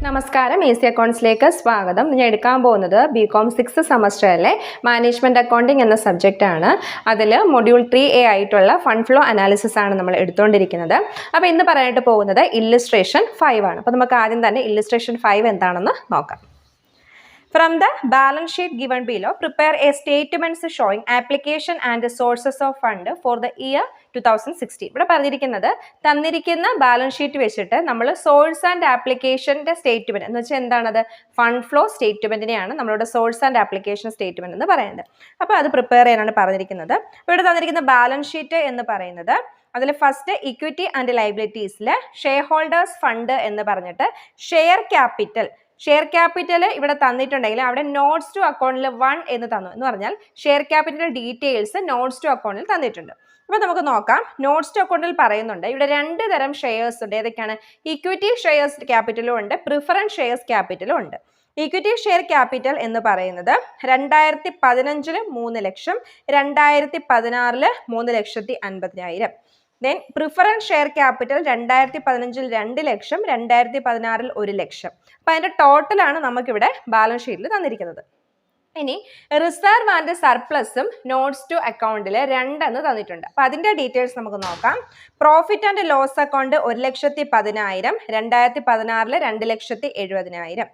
നമസ്കാരം, ഈസി അക്കൗണ്ട്സിലേക്ക് സ്വാഗതം. ഞാൻ എടുക്കാൻ പോകുന്നത് ബികോം 6th സെമസ്റ്ററിലെ മാനേജ്മെൻറ്റ് അക്കൗണ്ടിങ് എന്ന സബ്ജക്റ്റാണ്. അതിൽ മൊഡ്യൂൾ 3A ആയിട്ടുള്ള ഫണ്ട് ഫ്ലോ അനാലിസിസ് ആണ് നമ്മൾ എടുത്തുകൊണ്ടിരിക്കുന്നത്. അപ്പോൾ ഇന്ന് പറയാനായിട്ട് പോകുന്നത് ഇല്ലുസ്ട്രേഷൻ 5 ആണ്. അപ്പോൾ നമുക്ക് ആദ്യം തന്നെ ഇല്ലുസ്ട്രേഷൻ 5 എന്താണെന്ന് നോക്കാം. From the balance sheet given below, prepare a statements showing application and sources of fund for the year 2016. ഇവിടെ പറഞ്ഞിരിക്കുന്നത് തന്നിരിക്കുന്ന ബാലൻസ് ഷീറ്റ് വെച്ചിട്ട് നമ്മൾ സോഴ്സ് ആൻഡ് ആപ്ലിക്കേഷൻ്റെ സ്റ്റേറ്റ്മെന്റ് എന്ന് വെച്ചാൽ എന്താണത്, ഫണ്ട് ഫ്ലോ സ്റ്റേറ്റ്മെന്റിനെയാണ് നമ്മളുടെ സോഴ്സ് ആൻഡ് ആപ്ലിക്കേഷൻ സ്റ്റേറ്റ്മെന്റ് എന്ന് പറയുന്നത്. അപ്പോൾ അത് പ്രിപ്പയർ ചെയ്യാനാണ് പറഞ്ഞിരിക്കുന്നത്. ഇവിടെ തന്നിരിക്കുന്ന ബാലൻസ് ഷീറ്റ് എന്ന് പറയുന്നത് അതിൽ ഫസ്റ്റ് ഇക്വിറ്റി ആൻഡ് ലയബിലിറ്റീസിൽ ഷെയർ ഹോൾഡേഴ്സ് ഫണ്ട് എന്ന് പറഞ്ഞിട്ട് ഷെയർ ക്യാപിറ്റൽ ഇവിടെ തന്നിട്ടുണ്ടെങ്കിൽ അവിടെ നോട്ട്സ് ടു അക്കൗണ്ടിൽ 1 എന്ന് തന്നു എന്ന് പറഞ്ഞാൽ share capital details notes to അക്കൗണ്ടിൽ തന്നിട്ടുണ്ട്. അപ്പോൾ നമുക്ക് നോക്കാം. നോട്ട്സ് ടു അക്കൗണ്ടിൽ പറയുന്നുണ്ട് ഇവിടെ 2 തരം ഷെയർസ് ഉണ്ട്. ഏതൊക്കെയാണ്? ഇക്വിറ്റി ഷെയർസ് ക്യാപിറ്റലും ഉണ്ട്, പ്രിഫറൻസ് ഷെയർസ് ക്യാപിറ്റലും ഉണ്ട്. ഇക്വിറ്റി ഷെയർ ക്യാപിറ്റൽ എന്ന് പറയുന്നത് 2015 3 ലക്ഷം, 2016 3,50,000. ദെൻ പ്രിഫറൻസ് ഷെയർ ക്യാപിറ്റൽ 2015 2 ലക്ഷം, 2016 1 ലക്ഷം. അപ്പം അതിൻ്റെ ടോട്ടലാണ് നമുക്കിവിടെ ബാലൻസ് ഷീറ്റിൽ തന്നിരിക്കുന്നത്. ഇനി റിസർവ് ആൻഡ് സർപ്ലസും നോട്ട്സ് ടു അക്കൗണ്ടിൽ 2 എന്ന് തന്നിട്ടുണ്ട്. അപ്പം അതിൻ്റെ ഡീറ്റെയിൽസ് നമുക്ക് നോക്കാം. Profit and loss account 1,10,000, 2016 2,70,000.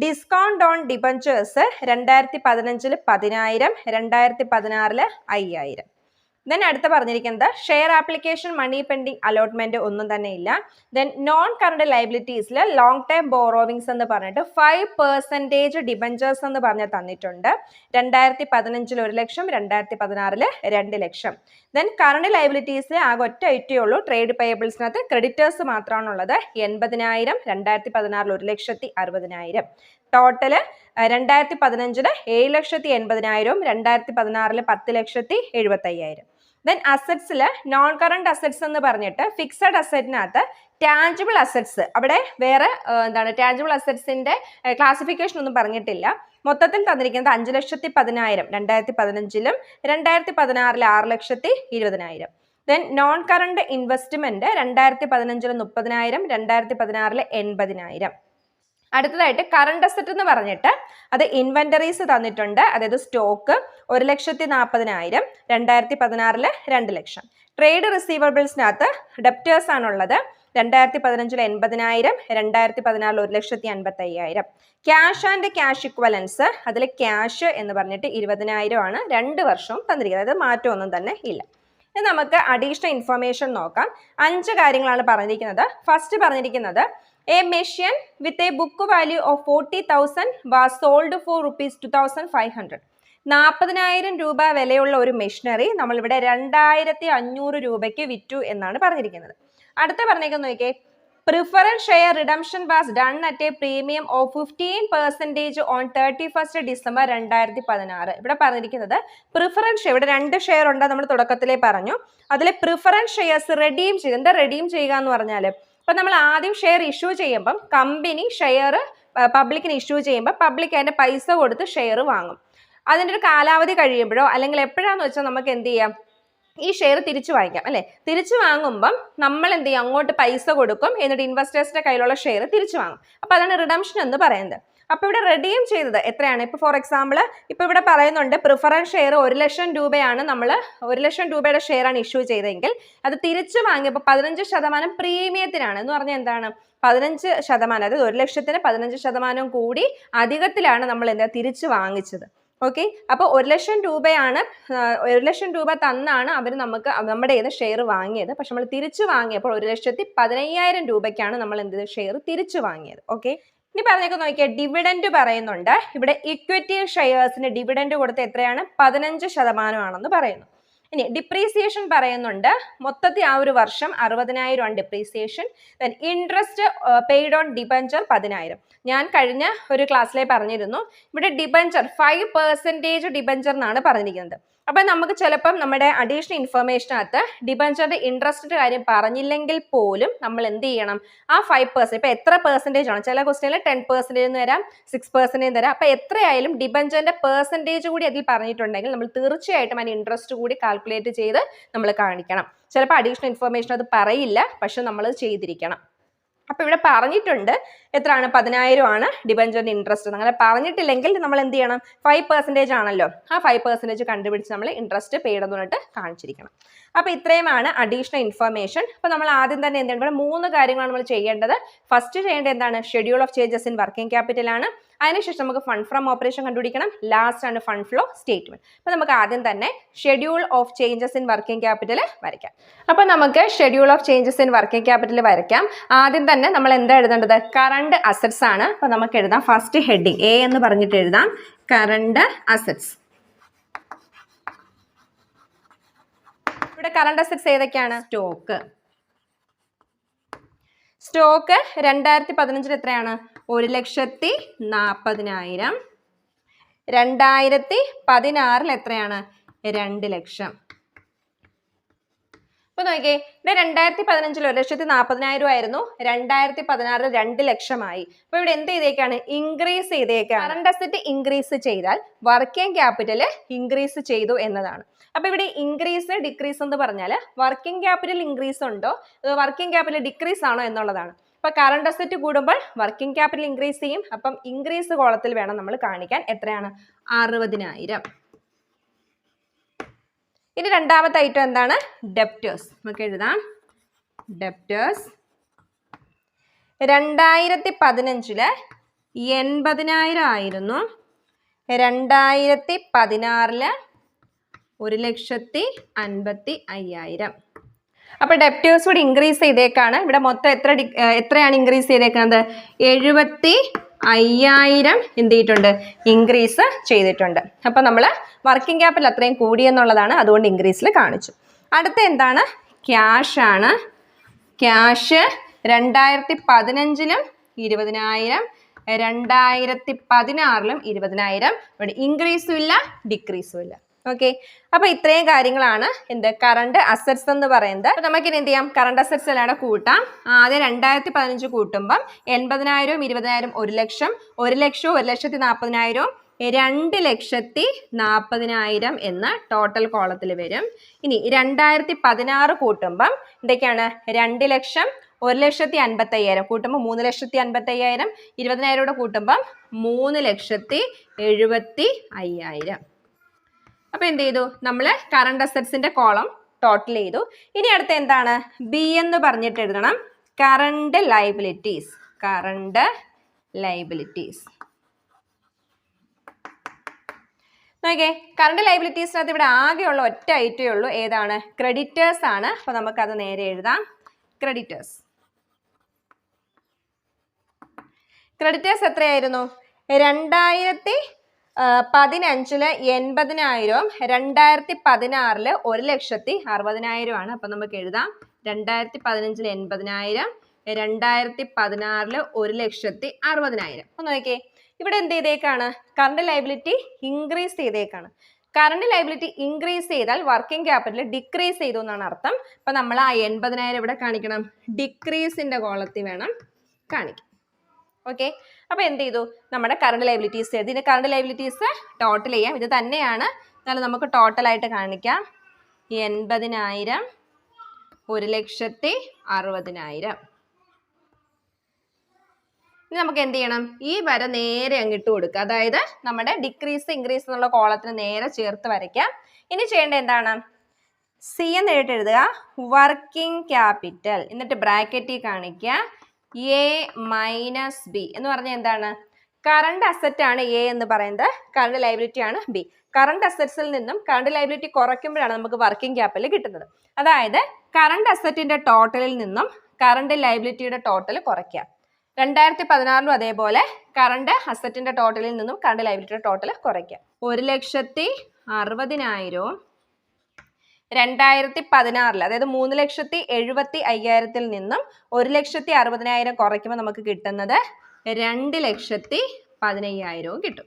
Discount on debentures 2015 10,000, 2016 5,000. Then അടുത്ത പറഞ്ഞിരിക്കുന്നത് share application money pending allotment ഒന്നും തന്നെ ഇല്ല. ദെൻ നോൺ കറണ്ട് ലയബിലിറ്റീസിൽ ലോങ് ടൈം ബോറോവിങ്സ് എന്ന് പറഞ്ഞിട്ട് 5% ഡിബഞ്ചേഴ്സ് എന്ന് പറഞ്ഞ് തന്നിട്ടുണ്ട്. 2015 1 ലക്ഷം, 2016 2 ലക്ഷം. ദെൻ കറണ്ട് ലയബിലിറ്റീസിൽ ആകെ ഒറ്റ ഐറ്റേ ഉള്ളൂ. ട്രേഡ് പേയബിൾസിനകത്ത് ക്രെഡിറ്റേഴ്സ് മാത്രമാണുള്ളത്. 80,000, 2016 1,60,000. ടോട്ടല് 2015 7,80,000, 2016 10,70,000. ദെൻ അസറ്റ്സിൽ നോൺ കറണ്ട് അസറ്റ്സ് എന്ന് പറഞ്ഞിട്ട് ഫിക്സഡ് അസറ്റിനകത്ത് ടാഞ്ചിബിൾ അസറ്റ്സ് അവിടെ വേറെ ടാഞ്ചിബിൾ അസറ്റ്സിന്റെ ക്ലാസിഫിക്കേഷൻ ഒന്നും പറഞ്ഞിട്ടില്ല. മൊത്തത്തിൽ തന്നിരിക്കുന്നത് 5,10,000 2015, 2016 6,20,000. Then non current investment 2015 30,000, 2016 80,000. അടുത്തതായിട്ട് കറണ്ട് അസറ്റ് എന്ന് പറഞ്ഞിട്ട് അത് ഇൻവെന്ററീസ് തന്നിട്ടുണ്ട്, അതായത് സ്റ്റോക്ക് 1,40,000, 2016 2 ലക്ഷം. ട്രേഡ് റിസീവബിൾസിനകത്ത് ഡെപ്റ്റേഴ്സ് ആണുള്ളത്. 2015 80,000, 2016 1,50,000. ക്യാഷ് ആൻഡ് ക്യാഷ് ഇക്വലൻസ് അതിൽ ക്യാഷ് എന്ന് പറഞ്ഞിട്ട് 20,000 ആണ്. 2 വർഷവും തന്നിരിക്കുന്നത്, അതായത് മാറ്റമൊന്നും തന്നെ ഇല്ല. ഇനി നമുക്ക് അഡീഷണൽ ഇൻഫർമേഷൻ നോക്കാം. 5 കാര്യങ്ങളാണ് പറഞ്ഞിരിക്കുന്നത്. ഫസ്റ്റ് പറഞ്ഞിരിക്കുന്നത് A machine with a book value of 40,000 was sold for rupees 2,500. 40,000 രൂപ വിലയുള്ള ഒരു മെഷീനറി നമ്മളിവിടെ 2,500 രൂപയ്ക്ക് വിറ്റു എന്നാണ് പറഞ്ഞിരിക്കുന്നത്. അടുത്ത പറഞ്ഞേക്കുന്നത് നോക്കിയേ, preference share redemption was done at A premium of 15% on 31 December 2016. ഇവിടെ പറഞ്ഞിരിക്കുന്നത് പ്രിഫറൻസ് ഷെയർ, ഇവിടെ 2 ഷെയർ ഉണ്ട്, നമ്മൾ തുടക്കത്തിലേ പറഞ്ഞു. അതിലെ പ്രിഫറൻസ് ഷെയർസ് റെഡീം ചെയ്യുക. എന്താ റെഡീം ചെയ്യുക എന്ന് പറഞ്ഞാൽ, ഇപ്പം നമ്മൾ ആദ്യം ഷെയർ ഇഷ്യൂ ചെയ്യുമ്പം കമ്പനി ഷെയർ പബ്ലിക്കിന് ഇഷ്യൂ ചെയ്യുമ്പോൾ പബ്ലിക് അതിൻ്റെ പൈസ കൊടുത്ത് ഷെയർ വാങ്ങും. അതിൻ്റെ ഒരു കാലാവധി കഴിയുമ്പോഴോ അല്ലെങ്കിൽ എപ്പോഴാന്ന് വെച്ചാൽ നമുക്ക് എന്ത് ചെയ്യാം, ഈ ഷെയർ തിരിച്ചു വാങ്ങിക്കാം അല്ലേ. തിരിച്ചു വാങ്ങുമ്പം നമ്മൾ എന്ത് ചെയ്യും, അങ്ങോട്ട് പൈസ കൊടുക്കും, എന്നിട്ട് ഇൻവെസ്റ്റേഴ്സിന്റെ കയ്യിലുള്ള ഷെയർ തിരിച്ചു വാങ്ങും. അപ്പോൾ അതാണ് റിഡംഷൻ എന്ന് പറയുന്നത്. അപ്പോൾ ഇവിടെ റെഡീം ചെയ്തത് എത്രയാണ്? ഇപ്പോൾ ഫോർ എക്സാമ്പിൾ ഇപ്പോൾ ഇവിടെ പറയുന്നുണ്ട് പ്രിഫറൻസ് ഷെയർ 1 ലക്ഷം രൂപയാണ്, നമ്മൾ 1 ലക്ഷം രൂപയുടെ ഷെയറാണ് ഇഷ്യൂ ചെയ്തതെങ്കിൽ അത് തിരിച്ചു വാങ്ങിയപ്പോൾ 15% പ്രീമിയത്തിനാണ്. എന്ന് പറഞ്ഞാൽ എന്താണ്, 15%, അതായത് 1 ലക്ഷത്തിന് 15% കൂടി അധികത്തിലാണ് നമ്മൾ എന്താ തിരിച്ചു വാങ്ങിച്ചത്. ഓക്കെ, അപ്പോൾ 1 ലക്ഷം രൂപയാണ്, 1 ലക്ഷം രൂപ തന്നാണ് അവർ നമുക്ക് നമ്മുടെ ഏത് ഷെയർ വാങ്ങിയത്. പക്ഷെ നമ്മൾ തിരിച്ചു വാങ്ങിയപ്പോൾ 1,15,000 രൂപയ്ക്കാണ് നമ്മൾ എന്ത് ഷെയർ തിരിച്ചു വാങ്ങിയത്. ഓക്കെ, ഇനി പറഞ്ഞേക്ക് നോക്കിയാൽ ഡിവിഡൻഡ് പറയുന്നുണ്ട്. ഇവിടെ ഇക്വിറ്റി ഷെയർസിന് ഡിവിഡൻഡ് കൊടുത്ത് എത്രയാണ്, 15% ആണെന്ന് പറയുന്നു. ഇനി ഡിപ്രീസിയേഷൻ പറയുന്നുണ്ട്. മൊത്തത്തിൽ ആ ഒരു വർഷം 60,000 ആണ് depreciation. Then interest paid on debenture 10,000. ഞാൻ കഴിഞ്ഞ ഒരു ക്ലാസ്സിലെ പറഞ്ഞിരുന്നു ഇവിടെ ഡിബഞ്ചർ 5% ഡിബഞ്ചർ എന്നാണ് പറഞ്ഞിരിക്കുന്നത്. അപ്പം നമുക്ക് ചിലപ്പം നമ്മുടെ അഡീഷണൽ ഇൻഫർമേഷനകത്ത് ഡിബഞ്ചറിന്റെ ഇൻട്രസ്റ്റിന്റെ കാര്യം പറഞ്ഞില്ലെങ്കിൽ പോലും നമ്മൾ എന്ത് ചെയ്യണം, ആ 5%, ഇപ്പം എത്ര പെർസെൻറ്റേജ് ആണ്, ചില ക്വസ്റ്റ്യനിൽ 10% എന്ന് തരാം, 6% തരാം. അപ്പം എത്രയായാലും ഡിബഞ്ചറിന്റെ പെർസെൻറ്റേജ് കൂടി അതിൽ പറഞ്ഞിട്ടുണ്ടെങ്കിൽ നമ്മൾ തീർച്ചയായിട്ടും അതിന് ഇൻട്രസ്റ്റ് കൂടി കാൽക്കുലേറ്റ് ചെയ്ത് നമ്മൾ കാണിക്കണം. ചിലപ്പോൾ അഡീഷണൽ ഇൻഫർമേഷൻ അത് പറയില്ല, പക്ഷെ നമ്മൾ ചെയ്തിരിക്കണം. അപ്പോൾ ഇവിടെ പറഞ്ഞിട്ടുണ്ട് എത്രയാണ് 10,000 ആണ് ഡിബഞ്ചറിന്റെ ഇൻട്രസ്റ്റ്. അങ്ങനെ പറഞ്ഞിട്ടില്ലെങ്കിൽ നമ്മൾ എന്ത് ചെയ്യണം? 5% ആണല്ലോ, ആ 5% കണ്ടുപിടിച്ച് നമ്മൾ ഇൻട്രസ്റ്റ് പെയ്ഡ് എന്ന് പറഞ്ഞിട്ട് കാണിച്ചിരിക്കണം. അപ്പോൾ ഇത്രയുമാണ് അഡീഷണൽ ഇൻഫർമേഷൻ. അപ്പോൾ നമ്മൾ ആദ്യം തന്നെ എന്താണ് ഇവിടെ 3 കാര്യങ്ങളാണ് നമ്മൾ ചെയ്യേണ്ടത്. ഫസ്റ്റ് ചെയ്യേണ്ടത് എന്താണ്? Schedule of changes in working capital ആണ്. അതിനുശേഷം നമുക്ക് ഫണ്ട് ഫ്രം ഓപ്പറേഷൻ കണ്ടുപിടിക്കണം. ലാസ്റ്റ് ആണ് ഫണ്ട് ഫ്ലോ സ്റ്റേറ്റ്മെന്റ്. അപ്പോൾ നമുക്ക് ആദ്യം തന്നെ schedule of changes in working capital വരയ്ക്കാം. അപ്പോൾ നമുക്ക് schedule of changes in working capital വരയ്ക്കാം. ആദ്യം തന്നെ നമ്മൾ എന്താ എഴുതേണ്ടത്? കറണ്ട് അസറ്റ്സ് ആണ്. അപ്പോൾ നമുക്ക് എഴുതാം ഫസ്റ്റ് ഹെഡിങ് എ എന്ന് പറഞ്ഞിട്ട് എഴുതാം കറണ്ട് അസറ്റ്സ്. ഇവിടെ കറണ്ട് അസറ്റ്സ് ഏതൊക്കെയാണ്? സ്റ്റോക്ക് 2015 എത്രയാണ്? 1,40,000. 2016 എത്രയാണ്? 2 ലക്ഷം. അപ്പോൾ നോക്കിയേ, ഇവിടെ 2015 1,40,000 ആയിരുന്നു, 2016 2 ലക്ഷമായി. അപ്പോൾ ഇവിടെ എന്ത് ചെയ്തേക്കാണ്? ഇൻക്രീസ് ചെയ്തേക്കാണ്. കറണ്ട് അസറ്റ് ഇൻക്രീസ് ചെയ്താൽ വർക്കിംഗ് ക്യാപിറ്റൽ ഇൻക്രീസ് ചെയ്തു എന്നതാണ്. അപ്പോൾ ഇവിടെ ഇൻക്രീസ് ഡിക്രീസ് എന്ന് പറഞ്ഞാൽ വർക്കിംഗ് ക്യാപിറ്റൽ ഇൻക്രീസ് ഉണ്ടോ, വർക്കിംഗ് ക്യാപിറ്റൽ ഡിക്രീസ് ആണോ എന്നുള്ളതാണ്. അപ്പോൾ കറണ്ട് അസറ്റ് കൂടുമ്പോൾ വർക്കിംഗ് ക്യാപിറ്റൽ ഇൻക്രീസ് ചെയ്യും. അപ്പം ഇൻക്രീസ് കോളത്തിൽ വേണം നമ്മൾ കാണിക്കാൻ. എത്രയാണ്? 60,000. ഇനി രണ്ടാമത്തെ ഐറ്റം എന്താണ്? ഡെപ്റ്റേഴ്സ്. നമുക്ക് എഴുതാം ഡെപ്റ്റേഴ്സ്. 2015 80,000 ആയിരുന്നു, 2016 1,55,000. അപ്പോൾ ഡെപ്റ്റേഴ്സ് കൂടി ഇൻക്രീസ് ചെയ്തേക്കാണ്. ഇവിടെ മൊത്തം എത്രയാണ് ഇൻക്രീസ് ചെയ്തേക്കുന്നത്? 75,000 എന്ത് ചെയ്തിട്ടുണ്ട്? ഇൻക്രീസ് ചെയ്തിട്ടുണ്ട്. അപ്പോൾ നമ്മൾ വർക്കിംഗ് ക്യാപിറ്റൽ അത്രയും കൂടിയെന്നുള്ളതാണ്, അതുകൊണ്ട് ഇൻക്രീസിൽ കാണിച്ചു. അടുത്ത എന്താണ്? ക്യാഷ് ആണ്. ക്യാഷ് 2015 20,000, 2016 20,000. ഇവിടെ ഇൻക്രീസും ഇല്ല ഡിക്രീസും ഇല്ല. ഓക്കെ, അപ്പൊ ഇത്രയും കാര്യങ്ങളാണ് എന്ത് കറണ്ട് അസറ്റ്സ് എന്ന് പറയുന്നത്. അപ്പൊ നമുക്കിനി എന്ത് ചെയ്യാം? കറണ്ട് അസറ്റ്സ് എല്ലാം കൂട്ടാം. ആദ്യം 2015 കൂട്ടുമ്പം 80,000 20,000 1 ലക്ഷം, 1 ലക്ഷവും 1,40,000 2,40,000 എന്ന് ടോട്ടൽ കോളത്തിൽ വരും. ഇനി 2016 കൂട്ടുമ്പം എന്തൊക്കെയാണ്? 2 ലക്ഷം 1,55,000 കൂട്ടുമ്പോൾ 3,55,000, 20,000 കൂട്ടുമ്പം 3,75,000. അപ്പൊ എന്ത് ചെയ്തു? നമ്മൾ കറണ്ട് അസറ്റ്സിന്റെ കോളം ടോട്ടൽ ചെയ്തു. ഇനി അടുത്ത എന്താണ്? ബി എന്ന് പറഞ്ഞിട്ട് എഴുതണം കറണ്ട് ലയബിലിറ്റീസ്. Current liabilities. നോക്കിയേ, കറണ്ട് ലയബിലിറ്റീസിനകത്ത് ഇവിടെ ആകെയുള്ള ഒറ്റ ഐറ്റേ ഉള്ളൂ. ഏതാണ്? ക്രെഡിറ്റേഴ്സ് ആണ്. അപ്പൊ നമുക്കത് നേരെ എഴുതാം. ക്രെഡിറ്റേഴ്സ്. ക്രെഡിറ്റേഴ്സ് എത്രയായിരുന്നു? 2015 80,000, 2016 1,60,000 ആണ്. അപ്പൊ നമുക്ക് എഴുതാം 2015 80,000, 2016 1,60,000. അപ്പൊ നോക്കിയേ, ഇവിടെ എന്ത് ചെയ്തേക്കാണ്? കറണ്ട് ലയബിലിറ്റി ഇൻക്രീസ് ചെയ്തേക്കാണ്. കറണ്ട് ലയബിലിറ്റി ഇൻക്രീസ് ചെയ്താൽ വർക്കിംഗ് ക്യാപിറ്റൽ ഡിക്രീസ് ചെയ്തു എന്നാണ് അർത്ഥം. അപ്പൊ നമ്മൾ ആ 80,000 ഇവിടെ കാണിക്കണം, ഡിക്രീസിന്റെ കോളത്തിൽ വേണം കാണിക്കാം. ഓക്കെ, അപ്പൊ എന്ത് ചെയ്തു? നമ്മുടെ കറണ്ട് ലയബിലിറ്റീസ് എഴുതി. ഇതിന്റെ കറണ്ട് ലയബിലിറ്റീസ് ടോട്ടൽ ചെയ്യാം. ഇത് തന്നെയാണ്, എന്നാലും നമുക്ക് ടോട്ടലായിട്ട് കാണിക്കാം. 80,000 1,60,000. ഇനി നമുക്ക് എന്ത് ചെയ്യണം? ഈ വര നേരെ അങ്ങിട്ട് കൊടുക്കുക. അതായത് നമ്മുടെ ഡിക്രീസ് ഇൻക്രീസ് എന്നുള്ള കോളത്തിന് നേരെ ചേർത്ത് വരയ്ക്കാം. ഇനി ചെയ്യേണ്ടത് എന്താണ്? സി എന്ന് എഴുതുക, വർക്കിംഗ് ക്യാപിറ്റൽ, എന്നിട്ട് ബ്രാക്കറ്റിൽ കാണിക്കുക എ മൈനസ് ബി എന്ന് പറഞ്ഞാൽ എന്താണ്? കറണ്ട് അസറ്റ് ആണ് എ എന്ന് പറയുന്നത്, കറണ്ട് ലയബിലിറ്റി ആണ് ബി. കറണ്ട് അസറ്റ്സിൽ നിന്നും കറണ്ട് ലയബിലിറ്റി കുറയ്ക്കുമ്പോഴാണ് നമുക്ക് വർക്കിംഗ് ക്യാപിറ്റൽ കിട്ടുന്നത്. അതായത് കറണ്ട് അസറ്റിന്റെ ടോട്ടലിൽ നിന്നും കറണ്ട് ലയബിലിറ്റിയുടെ ടോട്ടൽ കുറയ്ക്കുക. 2016 അതേപോലെ കറണ്ട് അസറ്റിന്റെ ടോട്ടലിൽ നിന്നും കറണ്ട് ലയബിലിറ്റിയുടെ ടോട്ടൽ കുറയ്ക്കുക. 1,60,000 2016 അതായത് 3,75,000 നിന്നും 1,60,000 കുറയ്ക്കുമ്പോൾ നമുക്ക് കിട്ടുന്നത് 2,15,000 കിട്ടും.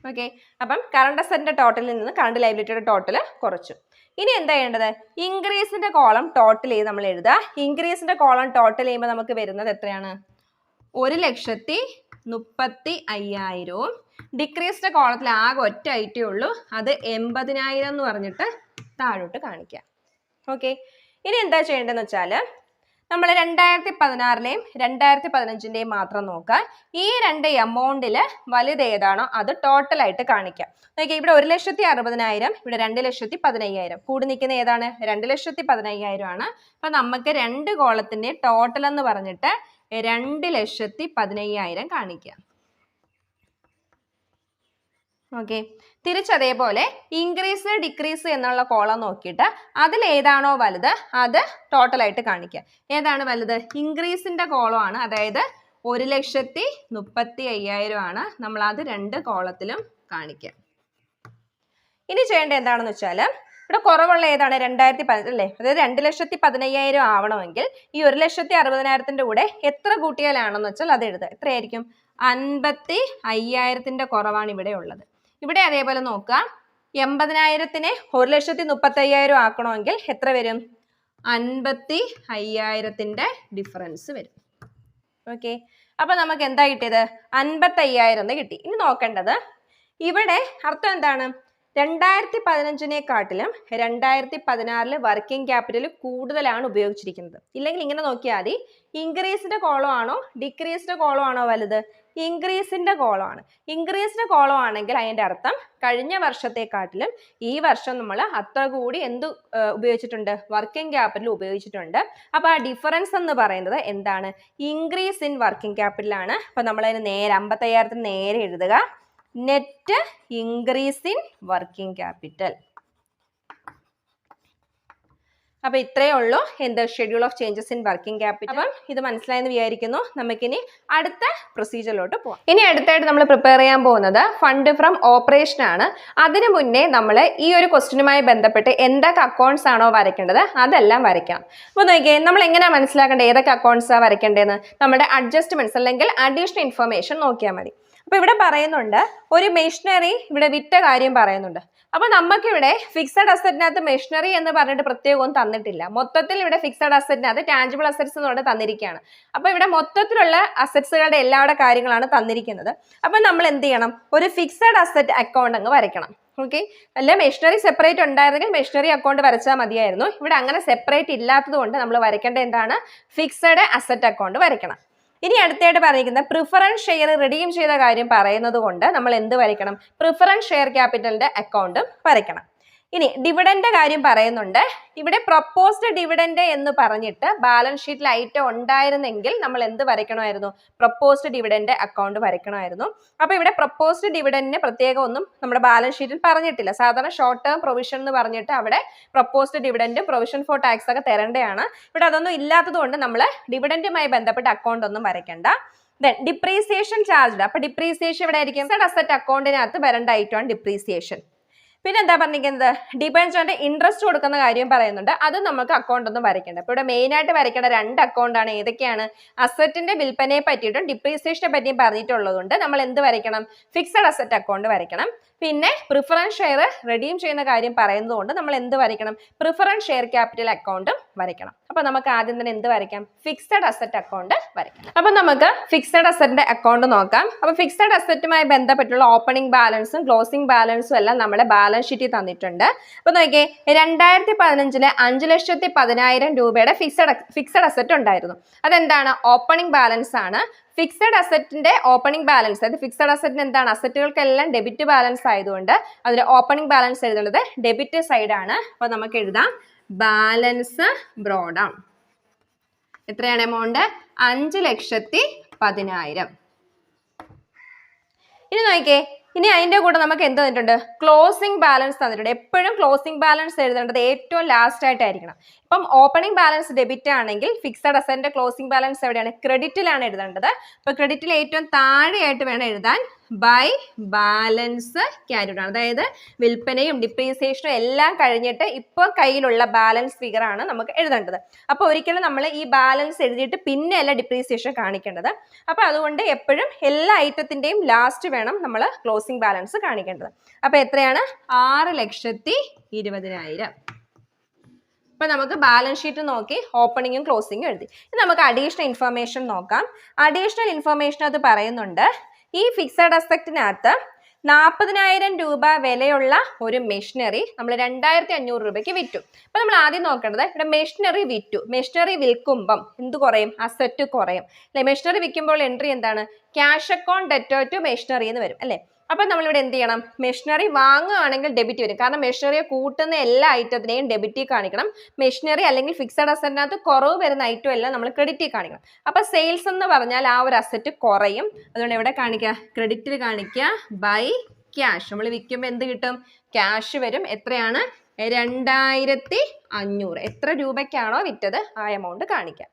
ഓക്കെ, അപ്പം കറണ്ട് അസറ്റിന്റെ ടോട്ടലിൽ നിന്ന് കറണ്ട് ലയബിലിറ്റിയുടെ ടോട്ടൽ കുറച്ചു. ഇനി എന്താ ചെയ്യേണ്ടത്? ഇൻക്രീസിന്റെ കോളം ടോട്ടൽ ചെയ്ത് നമ്മൾ എഴുതുക. ഇൻക്രീസിന്റെ കോളം ടോട്ടൽ ചെയ്യുമ്പോൾ നമുക്ക് വരുന്നത് എത്രയാണ്? 1,35,000. ഡിക്രീസിന്റെ കോളത്തിൽ ആകെ ഒറ്റ ഐറ്റേ ഉള്ളൂ, അത് 80,000 എന്ന് പറഞ്ഞിട്ട് താഴോട്ട് കാണിക്കുക. ഓക്കെ, ഇനി എന്താ ചെയ്യേണ്ടതെന്ന് വെച്ചാൽ നമ്മൾ 2016-ലെയും 2015-ൻ്റെയും മാത്രം നോക്കാം. ഈ രണ്ട് എമൗണ്ടിൽ വലുത് ഏതാണോ അത് ടോട്ടലായിട്ട് കാണിക്കാം. നോക്കിയാൽ ഇവിടെ 1,60,000, ഇവിടെ 2,15,000. കൂടി നിൽക്കുന്ന ഏതാണ്? 2,15,000 ആണ്. അപ്പം നമുക്ക് രണ്ട് കോളത്തിൻ്റെ ടോട്ടൽ എന്ന് പറഞ്ഞിട്ട് 2,15,000 കാണിക്കാം. ഓക്കെ, തിരിച്ചതേപോലെ ഇൻക്രീസ് ഡിക്രീസ് എന്നുള്ള കോളം നോക്കിയിട്ട് അതിൽ ഏതാണോ വലുത് അത് ടോട്ടലായിട്ട് കാണിക്കുക. ഏതാണ് വലുത്? ഇൻക്രീസിൻ്റെ കോളമാണ്, അതായത് 1,35,000 ആണ്. നമ്മൾ അത് രണ്ട് കോളത്തിലും കാണിക്കുക. ഇനി ചെയ്യേണ്ടത് എന്താണെന്ന് വെച്ചാൽ ഇവിടെ കുറവുള്ള ഏതാണ്? 2015 അല്ലേ? അതായത് 2,15,000 ആവണമെങ്കിൽ ഈ 1,60,000 കൂടെ എത്ര കൂട്ടിയാലാണെന്ന് വെച്ചാൽ അത് എഴുതുക. എത്രയായിരിക്കും? 55,000 കുറവാണ് ഇവിടെ ഉള്ളത്. ഇവിടെ അതേപോലെ നോക്കാം, 80,000-നെ 1,35,000 ആക്കണമെങ്കിൽ എത്ര വരും? 55,000 ഡിഫറൻസ് വരും. ഓക്കെ, അപ്പൊ നമുക്ക് എന്താ കിട്ടിയത്? 55,000 കിട്ടി. ഇനി നോക്കേണ്ടത് ഇവിടെ അർത്ഥം എന്താണ്? 2015-നെക്കാട്ടിലും 2016 വർക്കിംഗ് ക്യാപിറ്റൽ കൂടുതലാണ് ഉപയോഗിച്ചിരിക്കുന്നത്. ഇല്ലെങ്കിൽ ഇങ്ങനെ നോക്കിയാൽ മതി, ഇൻക്രീസിന്റെ കോളം ആണോ ഡിക്രീസിന്റെ കോളം ആണോ വലുത്? ഇൻക്രീസിന്റെ കോളമാണ്. ഇൻക്രീസിന്റെ കോളം ആണെങ്കിൽ അതിൻ്റെ അർത്ഥം കഴിഞ്ഞ വർഷത്തെക്കാട്ടിലും ഈ വർഷം നമ്മൾ അത്ര കൂടി എന്ത് ഉപയോഗിച്ചിട്ടുണ്ട്? വർക്കിംഗ് ക്യാപിറ്റൽ ഉപയോഗിച്ചിട്ടുണ്ട്. അപ്പോൾ ആ ഡിഫറൻസ് എന്ന് പറയുന്നത് എന്താണ്? ഇൻക്രീസ് ഇൻ വർക്കിംഗ് ക്യാപിറ്റൽ ആണ്. അപ്പോൾ നമ്മളതിന് നേരെ 55,000 നേരെ എഴുതുക, net increase in working capital. അപ്പോൾ ഇത്രയേ ഉള്ളൂ എന്ത്? Schedule of changes in working capital. അപ്പം ഇത് മനസ്സിലായെന്ന് വിചാരിക്കുന്നു. നമുക്കിനി അടുത്ത പ്രൊസീജിയറിലോട്ട് പോകാം. ഇനി അടുത്തായിട്ട് നമ്മൾ പ്രിപ്പയർ ചെയ്യാൻ പോകുന്നത് ഫണ്ട് ഫ്രം ഓപ്പറേഷൻ ആണ്. അതിനു മുന്നേ നമ്മൾ ഈ ഒരു ക്വസ്റ്റ്യനുമായി ബന്ധപ്പെട്ട് എന്തൊക്കെ അക്കൗണ്ട്സ് ആണോ വരയ്ക്കേണ്ടത് അതെല്ലാം വരയ്ക്കാം. അപ്പോൾ നോക്കിയേ, നമ്മൾ എങ്ങനെയാണ് മനസ്സിലാക്കേണ്ടത് ഏതൊക്കെ അക്കൗണ്ട്സാണ് വരയ്ക്കേണ്ടതെന്ന്? നമ്മുടെ അഡ്ജസ്റ്റ്മെന്റ്സ് അല്ലെങ്കിൽ അഡീഷണൽ ഇൻഫർമേഷൻ നോക്കിയാൽ മതി. അപ്പോൾ ഇവിടെ പറയുന്നുണ്ട് ഒരു മെഷീനറി ഇവിടെ വിറ്റ കാര്യം പറയുന്നുണ്ട്. അപ്പോൾ നമുക്കിവിടെ ഫിക്സഡ് അസറ്റിനകത്ത് മെഷീനറി എന്ന് പറഞ്ഞിട്ട് പ്രത്യേകമൊന്നും തന്നിട്ടില്ല. മൊത്തത്തിൽ ഇവിടെ ഫിക്സഡ് അസറ്റിനകത്ത് ടാഞ്ചിബിൾ അസറ്റ്സ് എന്ന് പറഞ്ഞിട്ട് തന്നിരിക്കുകയാണ്. അപ്പോൾ ഇവിടെ മൊത്തത്തിലുള്ള അസറ്റ്സുകളുടെ എല്ലാവരുടെ കാര്യങ്ങളാണ് തന്നിരിക്കുന്നത്. അപ്പോൾ നമ്മൾ എന്ത് ചെയ്യണം? ഒരു ഫിക്സഡ് അസറ്റ് അക്കൗണ്ട് അങ്ങ് വരയ്ക്കണം. ഓക്കെ, അല്ല മെഷീനറി സെപ്പറേറ്റ് ഉണ്ടായിരുന്നെങ്കിൽ മെഷീനറി അക്കൗണ്ട് വരച്ചാൽ മതിയായിരുന്നു. ഇവിടെ അങ്ങനെ സെപ്പറേറ്റ് ഇല്ലാത്തത് കൊണ്ട് നമ്മൾ വരയ്ക്കേണ്ട എന്താണ്? ഫിക്സഡ് അസറ്റ് അക്കൗണ്ട് വരയ്ക്കണം. ഇനി അടുത്തായിട്ട് പറഞ്ഞിരിക്കുന്നത് പ്രിഫറൻസ് ഷെയർ റിഡീം ചെയ്ത കാര്യം പറയുന്നത് കൊണ്ട് നമ്മൾ എന്ത് വരയ്ക്കണം? പ്രിഫറൻസ് ഷെയർ ക്യാപിറ്റലിന്റെ അക്കൗണ്ടും വരയ്ക്കണം. ഇനി ഡിവിഡന്റെ കാര്യം പറയുന്നുണ്ട്. ഇവിടെ പ്രൊപ്പോസ്ഡ് ഡിവിഡന്റ് എന്ന് പറഞ്ഞിട്ട് ബാലൻസ് ഷീറ്റിൽ ഐറ്റം ഉണ്ടായിരുന്നെങ്കിൽ നമ്മൾ എന്ത് വരയ്ക്കണമായിരുന്നു? പ്രൊപ്പോസ്ഡ് ഡിവിഡന്റ് അക്കൗണ്ട് വരയ്ക്കണമായിരുന്നു. അപ്പോൾ ഇവിടെ പ്രൊപ്പോസ്ഡ് ഡിവിഡന്റിന് പ്രത്യേകം ഒന്നും നമ്മുടെ ബാലൻസ് ഷീറ്റിൽ പറഞ്ഞിട്ടില്ല. സാധാരണ ഷോർട്ട് ടേം പ്രൊവിഷൻ എന്ന് പറഞ്ഞിട്ട് അവിടെ പ്രൊപ്പോസ്ഡ് ഡിവിഡന്റും പ്രൊവിഷൻ ഫോർ ടാക്സ് ഒക്കെ തരേണ്ടതാണ്. ഇവിടെ അതൊന്നും ഇല്ലാത്തത് കൊണ്ട് നമ്മൾ ഡിവിഡന്റുമായി ബന്ധപ്പെട്ട അക്കൗണ്ട് ഒന്നും വരയ്ക്കണ്ട. ഡിപ്രീസിയേഷൻ ചാർജ്, അപ്പൊ ഡിപ്രീസിയേഷൻ ഇവിടെ ആയിരിക്കും. ഫിക്സഡ് അസറ്റ് അക്കൗണ്ടിനകത്ത് വരേണ്ട ഐറ്റമാണ് ഡിപ്രീസിയേഷൻ. പിന്നെ എന്താ പറഞ്ഞിരിക്കുന്നത്? ഡിബെഞ്ചറിന്റെ ഇൻട്രസ്റ്റ് കൊടുക്കുന്ന കാര്യം പറയുന്നുണ്ട്. അത് നമുക്ക് അക്കൗണ്ട് ഒന്നും വരയ്ക്കേണ്ട. അപ്പോൾ ഇവിടെ മെയിൻ ആയിട്ട് വരയ്ക്കേണ്ട രണ്ട് അക്കൗണ്ടാണ്. ഏതൊക്കെയാണ്? അസറ്റിന്റെ വിൽപ്പനയെ പറ്റിയിട്ടും ഡിപ്രീസിയേഷനെ പറ്റിയും പറഞ്ഞിട്ടുള്ളതുകൊണ്ട് നമ്മൾ എന്ത് വരയ്ക്കണം? ഫിക്സഡ് അസറ്റ് അക്കൗണ്ട് വരയ്ക്കണം. പിന്നെ പ്രിഫറൻസ് ഷെയർ റിഡീം ചെയ്യുന്ന കാര്യം പറയുന്നതുകൊണ്ട് നമ്മൾ എന്ത് വരയ്ക്കണം? പ്രിഫറൻസ് ഷെയർ ക്യാപിറ്റൽ അക്കൗണ്ടും വരയ്ക്കണം. അപ്പോൾ നമുക്ക് ആദ്യം തന്നെ എന്ത് വരയ്ക്കാം? ഫിക്സഡ് അസറ്റ് അക്കൗണ്ട് വരയ്ക്കാം. അപ്പോൾ നമുക്ക് ഫിക്സഡ് അസറ്റിന്റെ അക്കൗണ്ട് നോക്കാം. അപ്പോൾ ഫിക്സഡ് അസറ്റുമായി ബന്ധപ്പെട്ടുള്ള ഓപ്പണിംഗ് ബാലൻസും ക്ലോസിംഗ് ബാലൻസും എല്ലാം നമ്മുടെ ബാലൻസ് ഷീറ്റിൽ തന്നിട്ടുണ്ട്. അപ്പോൾ നോക്കിയേ, 2015 5,10,000 രൂപയുടെ ഫിക്സഡ് അസറ്റ് ഉണ്ടായിരുന്നു. അതെന്താണ്? ഓപ്പണിംഗ് ബാലൻസ് ആണ്. ഫിക്സഡ് അസറ്റിന്റെ ഓപ്പണിംഗ് ബാലൻസ്, അതായത് ഫിക്സഡ് അസറ്റിന് എന്താണ്? അസറ്റുകൾക്കെല്ലാം ഡെബിറ്റ് ബാലൻസ് ആയതുകൊണ്ട് അതിന്റെ ഓപ്പണിംഗ് ബാലൻസ് എഴുതുന്നത് ഡെബിറ്റ് സൈഡ് ആണ്. അപ്പോൾ നമുക്ക് എഴുതാം ബാലൻസ് ബ്രോഡ് ഡൗൺ. എത്രയാണ് എമൗണ്ട്? 5,10,000. ഇനി നോക്കിയേ, ഇനി അതിന്റെ കൂടെ നമുക്ക് എന്ത് തന്നിട്ടുണ്ട്? ക്ലോസിംഗ് ബാലൻസ് തന്നിട്ടുണ്ട്. എപ്പോഴും ക്ലോസിംഗ് ബാലൻസ് എഴുതേണ്ടത് ഏറ്റവും ലാസ്റ്റ് ആയിട്ടായിരിക്കണം. ഇപ്പം ഓപ്പണിംഗ് ബാലൻസ് ഡെബിറ്റ് ആണെങ്കിൽ ഫിക്സഡ് അസറ്റിന്റെ ക്ലോസിംഗ് ബാലൻസ് എവിടെയാണ്? ക്രെഡിറ്റിലാണ് എഴുതേണ്ടത്. അപ്പൊ ക്രെഡിറ്റിൽ ഏറ്റവും താഴെയായിട്ട് വേണം എഴുതാൻ ബൈ ബാലൻസ് ക്യാരിഡ് ആണ്. അതായത് വിൽപ്പനയും ഡിപ്രീസിയേഷനും എല്ലാം കഴിഞ്ഞിട്ട് ഇപ്പോൾ കയ്യിലുള്ള ബാലൻസ് ഫിഗർ ആണ് നമുക്ക് എഴുതേണ്ടത്. അപ്പോൾ ഒരിക്കലും നമ്മൾ ഈ ബാലൻസ് എഴുതിയിട്ട് പിന്നെ അല്ല ഡിപ്രീസിയേഷൻ കാണിക്കേണ്ടത്. അപ്പോൾ അതുകൊണ്ട് എപ്പോഴും എല്ലാ ഐറ്റത്തിൻ്റെയും ലാസ്റ്റ് വേണം നമ്മൾ ക്ലോസിംഗ് ബാലൻസ് കാണിക്കേണ്ടത്. അപ്പോൾ എത്രയാണ്? 6,20,000. അപ്പോൾ നമുക്ക് ബാലൻസ് ഷീറ്റ് നോക്കി ഓപ്പണിങ്ങും ക്ലോസിങ്ങും എഴുതി. ഇനി നമുക്ക് അഡീഷണൽ ഇൻഫർമേഷൻ നോക്കാം. അഡീഷണൽ ഇൻഫർമേഷൻ അത് പറയുന്നുണ്ട്, ഈ ഫിക്സഡ് അസറ്റിനകത്ത് 40,000 രൂപ വിലയുള്ള ഒരു മെഷീനറി നമ്മൾ 2,500 രൂപയ്ക്ക് വിറ്റു. അപ്പൊ നമ്മൾ ആദ്യം നോക്കേണ്ടത് ഇവിടെ മെഷീനറി വിറ്റു. മെഷീനറി വിൽക്കുമ്പം എന്ത് കുറയും? അസറ്റ് കുറയും അല്ലെ? മെഷീനറി വിൽക്കുമ്പോൾ എൻട്രി എന്താണ്? Cash account debtor to machinery എന്ന് വരും അല്ലെ? അപ്പൊ നമ്മളിവിടെ എന്ത് ചെയ്യണം? മെഷീനറി വാങ്ങുകയാണെങ്കിൽ ഡെബിറ്റ് വരും. കാരണം മെഷീനറിയെ കൂട്ടുന്ന എല്ലാ ഐറ്റത്തിനെയും ഡെബിറ്റിൽ കാണിക്കണം. മെഷീനറി അല്ലെങ്കിൽ ഫിക്സഡ് അസറ്റിനകത്ത് കുറവ് വരുന്ന ഐറ്റം എല്ലാം നമ്മൾ ക്രെഡിറ്റിൽ കാണിക്കണം. അപ്പൊ സെയിൽസ് എന്ന് പറഞ്ഞാൽ ആ ഒരു അസറ്റ് കുറയും. അതുകൊണ്ട് എവിടെ കാണിക്കുക? ക്രെഡിറ്റിൽ കാണിക്കുക. By cash. നമ്മൾ വിൽക്കുമ്പോൾ എന്ത് കിട്ടും? ക്യാഷ് വരും. എത്രയാണ്? 2,500. എത്ര രൂപയ്ക്കാണോ വിറ്റത് ആ എമൗണ്ട് കാണിക്കാം.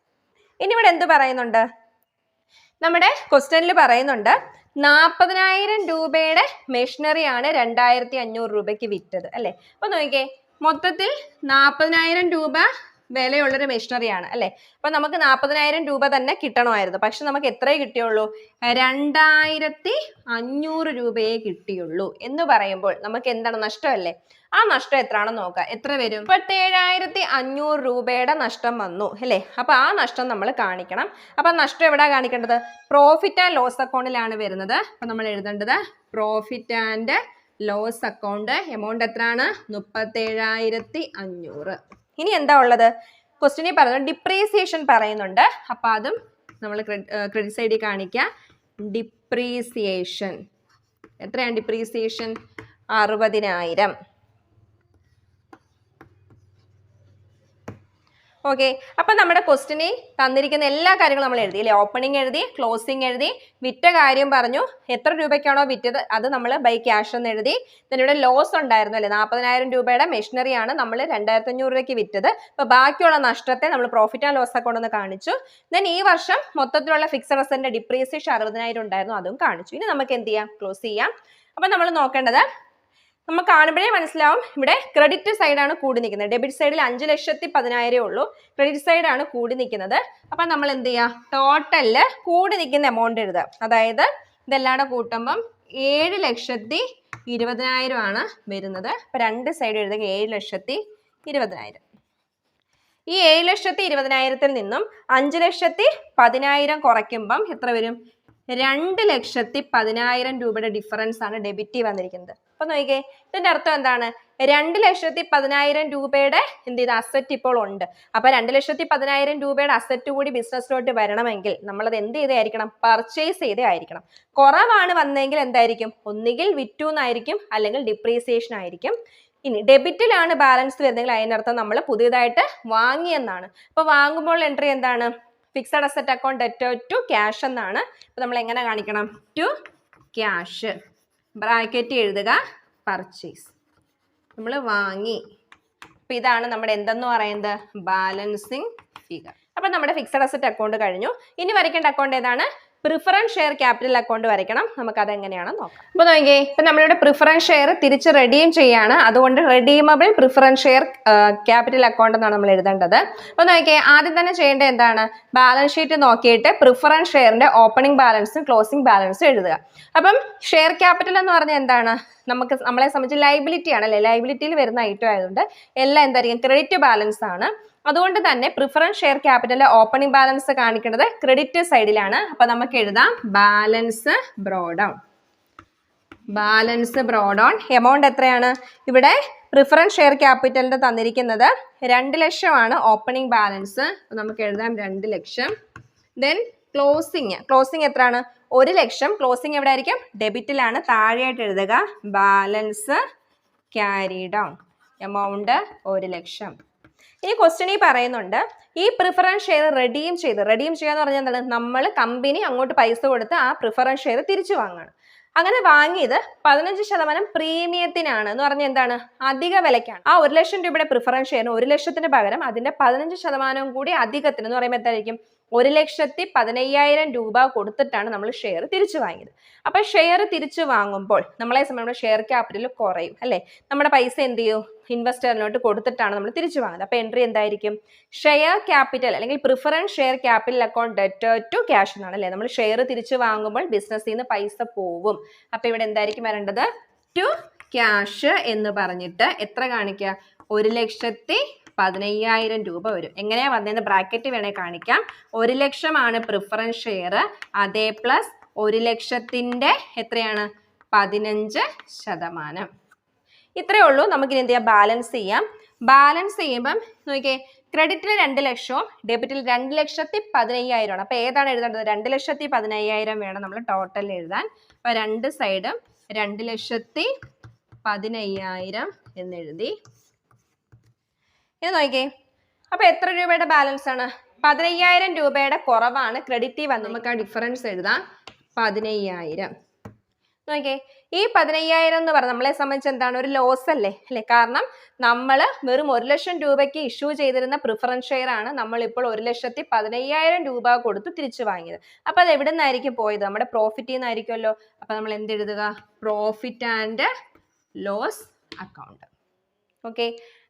ഇനി ഇവിടെ എന്ത് പറയുന്നുണ്ട്? നമ്മുടെ ക്വസ്റ്റ്യനിൽ പറയുന്നുണ്ട് 40,000 രൂപയുടെ മെഷീനറി ആണ് 2,500 രൂപയ്ക്ക് വിറ്റത് അല്ലെ? അപ്പൊ നോക്കിക്കേ, മൊത്തത്തിൽ 40,000 രൂപ വിലയുള്ളൊരു മെഷീനറിയാണ് അല്ലെ? അപ്പൊ നമുക്ക് 40,000 രൂപ തന്നെ കിട്ടണമായിരുന്നു. പക്ഷെ നമുക്ക് എത്രയേ കിട്ടിയുള്ളൂ? 2,500 രൂപയെ കിട്ടിയുള്ളൂ എന്ന് പറയുമ്പോൾ നമുക്ക് എന്താണ്? നഷ്ടമല്ലേ? ആ നഷ്ടം എത്രയാണെന്ന് നോക്കാം. എത്ര വരും? 37,500 രൂപയുടെ നഷ്ടം വന്നു അല്ലേ? അപ്പൊ ആ നഷ്ടം നമ്മൾ കാണിക്കണം. അപ്പൊ നഷ്ടം എവിടെ കാണിക്കേണ്ടത്? പ്രോഫിറ്റ് ആൻഡ് ലോസ് അക്കൗണ്ടിലാണ് വരുന്നത്. അപ്പൊ നമ്മൾ എഴുതേണ്ടത് profit and loss account. Amount എത്രയാണ്? 37,500. ഇനി എന്താ ഉള്ളത്? ക്വസ്റ്റ്യനിൽ പറയുന്നത് ഡിപ്രീസിയേഷൻ പറയുന്നുണ്ട്. അപ്പൊ അതും നമ്മൾ ക്രെഡിറ്റ് സൈഡിൽ കാണിക്കാം. ഡിപ്രീസിയേഷൻ എത്രയാണ്? ഡിപ്രീസിയേഷൻ 60,000. ഓക്കെ, അപ്പൊ നമ്മുടെ ക്വസ്റ്റ്യനിൽ തന്നിരിക്കുന്ന എല്ലാ കാര്യങ്ങളും നമ്മൾ എഴുതി അല്ലെ? ഓപ്പണിംഗ് എഴുതി, ക്ലോസിംഗ് എഴുതി, വിറ്റ കാര്യം പറഞ്ഞു, എത്ര രൂപയ്ക്കാണോ വിറ്റത് അത് നമ്മൾ ബൈ ക്യാഷ് എന്ന് എഴുതി. then ഇവിടെ ലോസ് ഉണ്ടായിരുന്നു അല്ലെ? 40,000 രൂപയുടെ മെഷീനറി ആണ് നമ്മൾ 2,500 രൂപയ്ക്ക് വിറ്റത്. അപ്പൊ ബാക്കിയുള്ള നഷ്ടത്തെ നമ്മൾ പ്രോഫിറ്റ് ആൻഡ് ലോസ് അക്കൗണ്ട് എന്ന് കാണിച്ചു. then ഈ വർഷം മൊത്തത്തിലുള്ള ഫിക്സഡ് അസറ്റിന്റെ ഡിപ്രീസിയേഷൻ 60,000 ഉണ്ടായിരുന്നു, അതും കാണിച്ചു. ഇനി നമുക്ക് എന്ത് ചെയ്യാം? ക്ലോസ് ചെയ്യാം. അപ്പൊ നമ്മൾ നോക്കേണ്ടത്, നമ്മൾ കാണുമ്പോഴേ മനസ്സിലാവും ഇവിടെ ക്രെഡിറ്റ് സൈഡാണ് കൂടി നിൽക്കുന്നത്. ഡെബിറ്റ് സൈഡിൽ 5,10,000 ഉള്ളൂ, ക്രെഡിറ്റ് സൈഡാണ് കൂടി നിൽക്കുന്നത്. അപ്പം നമ്മൾ എന്ത് ചെയ്യുക? ടോട്ടലില് കൂടി നിൽക്കുന്ന എമൗണ്ട് എഴുതുക. അതായത് ഇതെല്ലാം കൂട്ടുമ്പം 7,20,000 ആണ് വരുന്നത്. അപ്പം രണ്ട് സൈഡ് എഴുതുക 7,20,000. ഈ 7,20,000 നിന്നും 5,10,000 കുറയ്ക്കുമ്പം എത്ര വരും? 2,10,000 രൂപയുടെ ഡിഫറൻസ് ആണ് ഡെബിറ്റ് വന്നിരിക്കുന്നത്. അപ്പൊ നോക്കിക്കേ, ഇതിന്റെ അർത്ഥം എന്താണ്? 2,10,000 രൂപയുടെ എന്ത് ചെയ്ത അസറ്റ് ഇപ്പോൾ ഉണ്ട്. അപ്പൊ 2,10,000 രൂപയുടെ അസറ്റ് കൂടി ബിസിനസ്സിലോട്ട് വരണമെങ്കിൽ നമ്മളത് എന്ത് ചെയ്തായിരിക്കണം? പർച്ചേസ് ചെയ്തേ ആയിരിക്കണം. കുറവാണ് വന്നെങ്കിൽ എന്തായിരിക്കും? ഒന്നുകിൽ വിറ്റു എന്നായിരിക്കും, അല്ലെങ്കിൽ ഡിപ്രീസിയേഷൻ ആയിരിക്കും. ഇനി ഡെബിറ്റിലാണ് ബാലൻസ് വരുന്നെങ്കിൽ അതിനർത്ഥം നമ്മൾ പുതിയതായിട്ട് വാങ്ങിയെന്നാണ്. അപ്പൊ വാങ്ങുമ്പോൾ എൻട്രി എന്താണ്? Fixed asset account debtor to cash എന്നാണ്. അപ്പൊ നമ്മൾ എങ്ങനെ കാണിക്കണം? ടു ക്യാഷ്, ബ്രാക്കറ്റ് എഴുതുക, പർച്ചേസ്. നമ്മൾ വാങ്ങി. അപ്പൊ ഇതാണ് നമ്മുടെ എന്തെന്ന് പറയുന്നത്? Balancing figure. അപ്പൊ നമ്മുടെ ഫിക്സഡ് അസറ്റ് അക്കൗണ്ട് കഴിഞ്ഞു. ഇനി വരയ്ക്കേണ്ട അക്കൗണ്ട് ഏതാണ്? പ്രിഫറൻസ് ഷെയർ ക്യാപിറ്റൽ അക്കൗണ്ട് വരയ്ക്കണം. നമുക്ക് അതെങ്ങനെയാണെന്ന് നോക്കാം. അപ്പൊ നോക്കിയേ, ഇപ്പൊ നമ്മളിവിടെ പ്രിഫറൻസ് ഷെയർ തിരിച്ച് റെഡീം ചെയ്യാണ്. അതുകൊണ്ട് redeemable preference share capital account എന്നാണ് നമ്മൾ എഴുതേണ്ടത്. അപ്പൊ നോക്കിയേ, ആദ്യം തന്നെ ചെയ്യേണ്ടത് എന്താണ്? ബാലൻസ് ഷീറ്റ് നോക്കിയിട്ട് പ്രിഫറൻസ് ഷെയറിന്റെ ഓപ്പണിംഗ് ബാലൻസും ക്ലോസിംഗ് ബാലൻസും എഴുതുക. അപ്പം ഷെയർ ക്യാപിറ്റൽ എന്ന് പറഞ്ഞാൽ എന്താണ്? നമ്മളെ സംബന്ധിച്ച് ലൈബിലിറ്റി ആണല്ലേ? ലൈബിലിറ്റിയിൽ വരുന്ന ഐറ്റം ആയതുകൊണ്ട് എല്ലാം എന്തായിരിക്കും? ക്രെഡിറ്റ് ബാലൻസ് ആണ്. അതുകൊണ്ട് തന്നെ പ്രിഫറൻസ് ഷെയർ ക്യാപിറ്റലിലെ ഓപ്പണിംഗ് ബാലൻസ് കാണിക്കുന്നത് ക്രെഡിറ്റ് സൈഡിലാണ്. അപ്പൊ നമുക്ക് എഴുതാം balance brought down. Balance brought down. Amount എത്രയാണ്? ഇവിടെ പ്രിഫറൻസ് ഷെയർ ക്യാപിറ്റലിന്റെ തന്നിരിക്കുന്നത് 2 ലക്ഷമാണ് ഓപ്പണിംഗ് ബാലൻസ്. നമുക്ക് എഴുതാം 2 ലക്ഷം. ദെൻ ക്ലോസിംഗ് എത്രയാണ്? 1 ലക്ഷം. ക്ലോസിംഗ് എവിടെ ആയിരിക്കും? ഡെബിറ്റിലാണ്. താഴെയായിട്ട് എഴുതുക ബാലൻസ് ക്യാരി ഡൗൺ. എമൗണ്ട് 1 ലക്ഷം. ഈ ക്വസ്റ്റ്യനിൽ പറയുന്നുണ്ട് ഈ പ്രിഫറൻസ് ഷെയർ റെഡീം ചെയ്യാന്ന് പറഞ്ഞാൽ എന്താണ്? നമ്മൾ കമ്പനി അങ്ങോട്ട് പൈസ കൊടുത്ത് ആ പ്രിഫറൻസ് ഷെയർ തിരിച്ചു വാങ്ങണം. അങ്ങനെ വാങ്ങിയത് 15% പ്രീമിയത്തിനാണ് എന്ന് പറഞ്ഞാൽ എന്താണ്? അധിക വിലയ്ക്കാണ്. ആ 1 ലക്ഷം രൂപയുടെ പ്രിഫറൻസ് ഷെയറിന് 1 ലക്ഷത്തിന് പകരം അതിന്റെ 15% കൂടി അധികത്തിന് എന്ന് പറയുമ്പോൾ എന്തായിരിക്കും? 1,15,000 രൂപ കൊടുത്തിട്ടാണ് നമ്മൾ ഷെയർ തിരിച്ചു വാങ്ങിയത്. അപ്പൊ ഷെയർ തിരിച്ചു വാങ്ങുമ്പോൾ നമ്മളെ സംബന്ധിച്ച് ഷെയർ ക്യാപിറ്റൽ കുറയും അല്ലെ? നമ്മുടെ പൈസ എന്ത് ചെയ്യും? ഇൻവെസ്റ്ററിനോട്ട് കൊടുത്തിട്ടാണ് നമ്മൾ തിരിച്ചു വാങ്ങുന്നത്. അപ്പൊ എൻട്രി എന്തായിരിക്കും? ഷെയർ ക്യാപിറ്റൽ അല്ലെങ്കിൽ preference share capital account debtor to cash എന്നാണ് അല്ലെ? നമ്മൾ ഷെയർ തിരിച്ചു വാങ്ങുമ്പോൾ ബിസിനസ്സിൽ നിന്ന് പൈസ പോവും. അപ്പൊ ഇവിടെ എന്തായിരിക്കും വരേണ്ടത്? ടു ക്യാഷ് എന്ന് പറഞ്ഞിട്ട് എത്ര കാണിക്കുക? 1,15,000 രൂപ വരും. എങ്ങനെയാ വന്നതെന്ന് ബ്രാക്കറ്റ് വേണേ കാണിക്കാം. 1 ലക്ഷമാണ് പ്രിഫറൻസ് ഷെയർ, അതേ പ്ലസ് 1 ലക്ഷത്തിന്റെ എത്രയാണ്? 15%. ഇത്രയേ ഉള്ളൂ. നമുക്കിനി എന്ത് ചെയ്യാം? ബാലൻസ് ചെയ്യാം. ബാലൻസ് ചെയ്യുമ്പം നോക്കിയേ, ക്രെഡിറ്റിൽ 2 ലക്ഷവും ഡെബിറ്റിൽ 2,15,000 അപ്പൊ ഏതാണ് എഴുതേണ്ടത്? 2,15,000 വേണം നമ്മൾ ടോട്ടൽ എഴുതാൻ. അപ്പൊ രണ്ട് സൈഡും 2,15,000 എന്ന് എഴുതി. ഇത് നോക്കിയേ, അപ്പൊ എത്ര രൂപയുടെ ബാലൻസ് ആണ്? 15,000 രൂപയുടെ കുറവാണ് ക്രെഡിറ്റിൽ വന്നത്. നമുക്ക് ആ ഡിഫറൻസ് എഴുതാം. 15,000. നോക്കിയേ, ഈ 15,000 എന്ന് പറഞ്ഞാൽ നമ്മളെ സംബന്ധിച്ച് എന്താണ്? ഒരു ലോസ് അല്ലേ? കാരണം നമ്മൾ വെറും 1 ലക്ഷം രൂപയ്ക്ക് ഇഷ്യൂ ചെയ്തിരുന്ന പ്രിഫറൻസ് ഷെയർ ആണ് നമ്മൾ ഇപ്പോൾ 1,15,000 രൂപ കൊടുത്ത് തിരിച്ചു വാങ്ങിയത്. അപ്പൊ അത് എവിടെ നിന്നായിരിക്കും പോയത്? നമ്മുടെ പ്രോഫിറ്റിൽ നിന്നായിരിക്കുമല്ലോ. അപ്പൊ നമ്മൾ എന്ത് എഴുതുക? Profit and loss account. Okay,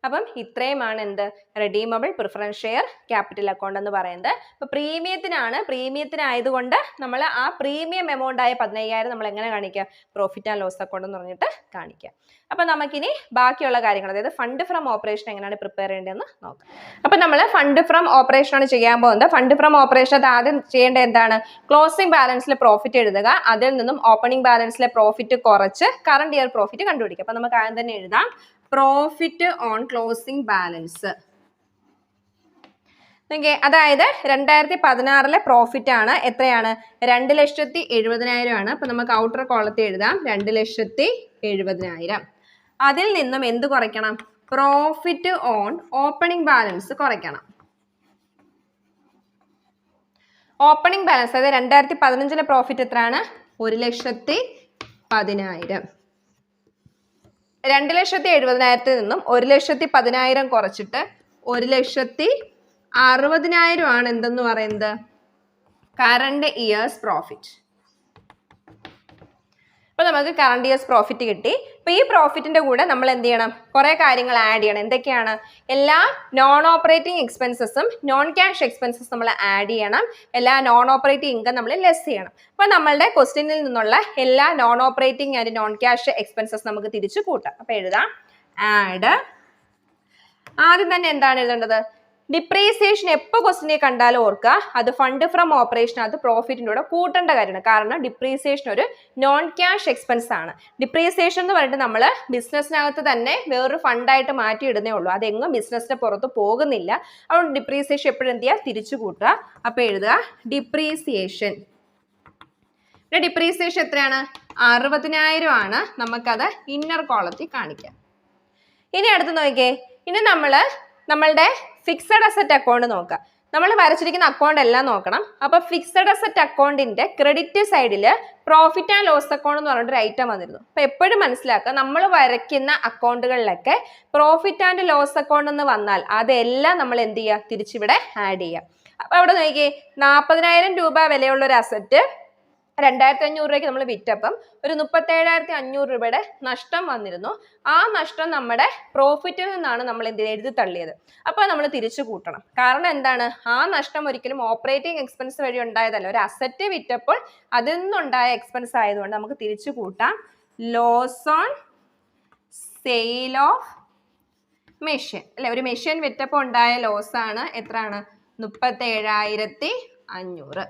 അപ്പം ഇത്രയുമാണ് എന്ത്? Redeemable preference share capital account എന്ന് പറയുന്നത്. അപ്പൊ പ്രീമിയത്തിനായതുകൊണ്ട് നമ്മൾ ആ പ്രീമിയം എമൗണ്ട് ആയ 15,000 നമ്മൾ എങ്ങനെ കാണിക്കുക? പ്രോഫിറ്റ് ആൻഡ് ലോസ് അക്കൗണ്ട് എന്ന് പറഞ്ഞിട്ട് കാണിക്കുക. അപ്പൊ നമുക്കിനി ബാക്കിയുള്ള കാര്യങ്ങൾ, അതായത് ഫണ്ട് ഫ്രം ഓപ്പറേഷൻ എങ്ങനെയാണ് പ്രിപ്പയർ ചെയ്യേണ്ടതെന്ന് നോക്കാം. അപ്പൊ നമ്മൾ ഫണ്ട് ഫ്രം ഓപ്പറേഷൻ ആണ് ചെയ്യാൻ പോകുന്നത്. ഫണ്ട് ഫ്രം ഓപ്പറേഷൻ ആദ്യം ചെയ്യേണ്ടത് എന്താണ്? ക്ലോസിംഗ് ബാലൻസിലെ പ്രോഫിറ്റ് എഴുതുക. അതിൽ നിന്നും ഓപ്പണിംഗ് ബാലൻസിലെ പ്രോഫിറ്റ് കുറച്ച് കറണ്ട് ഇയർ പ്രോഫിറ്റ് കണ്ടുപിടിക്കുക. അപ്പൊ നമുക്ക് ആദ്യം തന്നെ എഴുതാം പ്രോഫിറ്റ് ഓൺ ക്ലോസിംഗ് ബാലൻസ്. അതായത് 2016 പ്രോഫിറ്റ് ആണ്. എത്രയാണ്? 2,70,000 ആണ്. അപ്പൊ നമുക്ക് ഔട്ടർ കോളത്തിൽ എഴുതാം 2,70,000. അതിൽ നിന്നും എന്ത് കുറയ്ക്കണം? പ്രോഫിറ്റ് ഓൺ ഓപ്പണിംഗ് ബാലൻസ് കുറയ്ക്കണം. ഓപ്പണിംഗ് ബാലൻസ്, അതായത് 2015 പ്രോഫിറ്റ് എത്രയാണ്? 1,10,10,000. 2,70,000 നിന്നും 1,10,000 കുറച്ചിട്ട് 1,60,000 ആണ് എന്തെന്ന് പറയുന്നത്? Current years profit. അപ്പൊ നമുക്ക് കറണ്ട് ഇയേഴ്സ് പ്രോഫിറ്റ് കിട്ടി. അപ്പൊ ഈ പ്രോഫിറ്റിന്റെ കൂടെ നമ്മൾ എന്ത് ചെയ്യണം? കുറെ കാര്യങ്ങൾ ആഡ് ചെയ്യണം. എന്തൊക്കെയാണ്? എല്ലാ നോൺ ഓപ്പറേറ്റിംഗ് എക്സ്പെൻസസും നോൺ ക്യാഷ് എക്സ്പെൻസസ് നമ്മൾ ആഡ് ചെയ്യണം. എല്ലാ നോൺ ഓപ്പറേറ്റിംഗ് ഇൻകം നമ്മൾ ലെസ് ചെയ്യണം. അപ്പൊ നമ്മളുടെ ക്വസ്റ്റ്യനിൽ നിന്നുള്ള എല്ലാ non operating and non cash expenses നമുക്ക് തിരിച്ചു കൂട്ടാം. അപ്പൊ എഴുതാം ആഡ്. ആദ്യം തന്നെ എന്താണ് എഴുതേണ്ടത്? ഡിപ്രീസിയേഷൻ എപ്പോൾ ക്വസ്റ്റിനെ കണ്ടാലും ഓർക്കുക, അത് ഫണ്ട് ഫ്രം ഓപ്പറേഷൻ, അത് പ്രോഫിറ്റിൻ്റെ കൂടെ കൂട്ടേണ്ട കാര്യമാണ്. കാരണം ഡിപ്രീസിയേഷൻ ഒരു നോൺ ക്യാഷ് എക്സ്പെൻസ് ആണ്. ഡിപ്രീസിയേഷൻ എന്ന് പറഞ്ഞിട്ട് നമ്മൾ ബിസിനസ്സിനകത്ത് തന്നെ വേറൊരു ഫണ്ടായിട്ട് മാറ്റി ഇടുന്നേ ഉള്ളൂ. അതെങ്ങും ബിസിനസ്സിന്റെ പുറത്ത് പോകുന്നില്ല. അതുകൊണ്ട് ഡിപ്രീസിയേഷൻ എപ്പോഴും എന്ത് ചെയ്യുക? തിരിച്ചു കൂട്ടുക. അപ്പൊ എഴുതുക ഡിപ്രീസിയേഷൻ. ഇവിടെ ഡിപ്രീസിയേഷൻ എത്രയാണ്? 60,000 ആണ്. നമുക്കത് ഇന്നർ കോളത്തിൽ കാണിക്കാം. ഇനി അടുത്ത് നോക്കിയേ, ഇനി നമ്മളുടെ ഫിക്സഡ് അസറ്റ് അക്കൗണ്ട് നോക്കാം. നമ്മൾ വരച്ചിരിക്കുന്ന അക്കൗണ്ട് എല്ലാം നോക്കണം. അപ്പൊ ഫിക്സഡ് അസറ്റ് അക്കൗണ്ടിന്റെ ക്രെഡിറ്റ് സൈഡിൽ പ്രോഫിറ്റ് ആൻഡ് ലോസ് അക്കൗണ്ട് എന്ന് പറഞ്ഞിട്ട് ഒരു ഐറ്റം വന്നിരുന്നു. അപ്പൊ എപ്പോഴും മനസ്സിലാക്കുക, നമ്മൾ വരയ്ക്കുന്ന അക്കൗണ്ടുകളിലൊക്കെ പ്രോഫിറ്റ് ആൻഡ് ലോസ് അക്കൗണ്ട് എന്ന് വന്നാൽ അതെല്ലാം നമ്മൾ എന്ത് ചെയ്യുക? തിരിച്ചിവിടെ ആഡ് ചെയ്യുക. അപ്പൊ അവിടെ നോക്കിയേ, 40,000 രൂപ വിലയുള്ള ഒരു അസറ്റ് 2,500 രൂപയ്ക്ക് നമ്മൾ വിറ്റപ്പം ഒരു 37,500 രൂപയുടെ നഷ്ടം വന്നിരുന്നു. ആ നഷ്ടം നമ്മുടെ പ്രോഫിറ്റിൽ നിന്നാണ് നമ്മൾ എഴുതി തള്ളിയത്. അപ്പോൾ നമ്മൾ തിരിച്ചു കൂട്ടണം. കാരണം എന്താണ്? ആ നഷ്ടം ഒരിക്കലും ഓപ്പറേറ്റിംഗ് എക്സ്പെൻസ് വഴി ഉണ്ടായതല്ല. ഒരു അസറ്റ് വിറ്റപ്പോൾ അതിൽ നിന്നുണ്ടായ എക്സ്പെൻസ് ആയതുകൊണ്ട് നമുക്ക് തിരിച്ചു കൂട്ടാം. Loss on sale of machine അല്ലെ, ഒരു മെഷീൻ വിറ്റപ്പോൾ ഉണ്ടായ ലോസ് ആണ്. എത്രയാണ്? 37,500.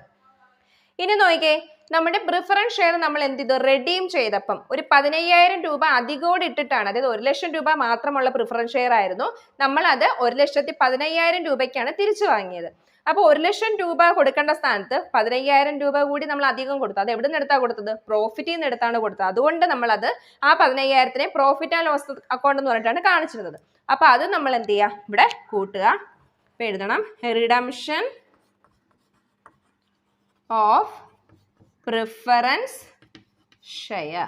ഇനി നോക്കിക്കേ, നമ്മുടെ പ്രിഫറൻസ് ഷെയർ നമ്മൾ എന്ത് ചെയ്തു? റെഡീം ചെയ്തപ്പം ഒരു 15,000 രൂപ അധികോട് ഇട്ടിട്ടാണ്. അതായത് 1 ലക്ഷം രൂപ മാത്രമുള്ള പ്രിഫറൻസ് ഷെയർ ആയിരുന്നു. നമ്മൾ അത് 1,10,15,000 രൂപയ്ക്കാണ് തിരിച്ചു വാങ്ങിയത്. അപ്പോൾ 1 ലക്ഷം രൂപ കൊടുക്കേണ്ട സ്ഥാനത്ത് 15,000 രൂപ കൂടി നമ്മൾ അധികം കൊടുത്തു. അത് എവിടെ നിന്ന് എടുത്താണ് കൊടുത്തത്? പ്രോഫിറ്റിൽ നിന്ന് എടുത്താണ് കൊടുത്തത്. അതുകൊണ്ട് നമ്മളത് ആ 15,000-നെ പ്രോഫിറ്റ് ആൻഡ് ലോസ് അക്കൗണ്ട് എന്ന് പറഞ്ഞിട്ടാണ് കാണിച്ചിരുന്നത്. അപ്പൊ അത് നമ്മൾ എന്ത് ചെയ്യുക? ഇവിടെ കൂട്ടുക. അപ്പൊ എഴുതണം redemption of preference share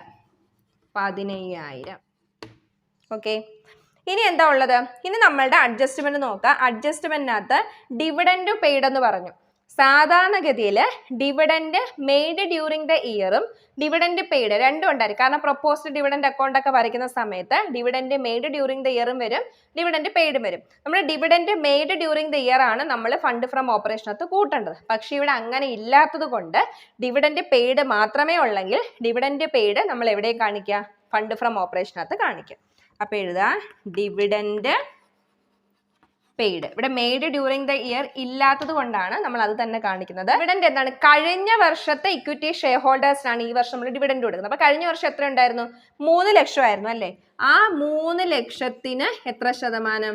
15,000. Okay, ഇനി എന്താ ഉള്ളത്? ഇനി നമ്മളുടെ അഡ്ജസ്റ്റ്മെന്റ് നോക്കുക. അഡ്ജസ്റ്റ്മെന്റിനകത്ത് ഡിവിഡൻഡ് പെയ്ഡ് എന്ന് പറഞ്ഞു. സാധാരണഗതിയിൽ ഡിവിഡൻഡ് മെയ്ഡ് ഡ്യൂറിങ് ദ ഇയറും ഡിവിഡൻഡ് പെയ്ഡ് രണ്ടും ഉണ്ടായിരിക്കും. കാരണം പ്രൊപ്പോസ്ഡ് ഡിവിഡൻഡ് അക്കൗണ്ട് ഒക്കെ വരയ്ക്കുന്ന സമയത്ത് ഡിവിഡൻഡ് മെയ്ഡ് ഡ്യൂറിങ് ദ ഇയറും വരും, ഡിവിഡൻഡ് പെയ്ഡും വരും. നമ്മൾ dividend made during the year ആണ് നമ്മൾ ഫണ്ട് ഫ്രം ഓപ്പറേഷനകത്ത് കൂട്ടേണ്ടത്. പക്ഷേ ഇവിടെ അങ്ങനെ ഇല്ലാത്തത് കൊണ്ട് ഡിവിഡൻഡ് പെയ്ഡ് മാത്രമേ ഉള്ളെങ്കിൽ ഡിവിഡൻഡ് പെയ്ഡ് നമ്മൾ എവിടെ കാണിക്കുക? ഫണ്ട് ഫ്രം ഓപ്പറേഷനകത്ത് കാണിക്കുക. അപ്പൊ എഴുതുക ഡിവിഡൻഡ് പെയ്ഡ്. ഇവിടെ മെയ്ഡ് ഡ്യൂറിങ് ദ ഇയർ ഇല്ലാത്തത് കൊണ്ടാണ് നമ്മൾ അത് തന്നെ കാണിക്കുന്നത്. ഡിവിഡൻഡ് എന്താണ്? കഴിഞ്ഞ വർഷത്തെ ഇക്വിറ്റി ഷെയർ ഹോൾഡേഴ്സിനാണ് ഈ വർഷം നമ്മൾ ഡിവിഡൻഡ് കൊടുക്കുന്നത്. അപ്പൊ കഴിഞ്ഞ വർഷം എത്ര ഉണ്ടായിരുന്നു? 3 ലക്ഷമായിരുന്നു അല്ലേ? ആ 3 ലക്ഷത്തിന് എത്ര ശതമാനം?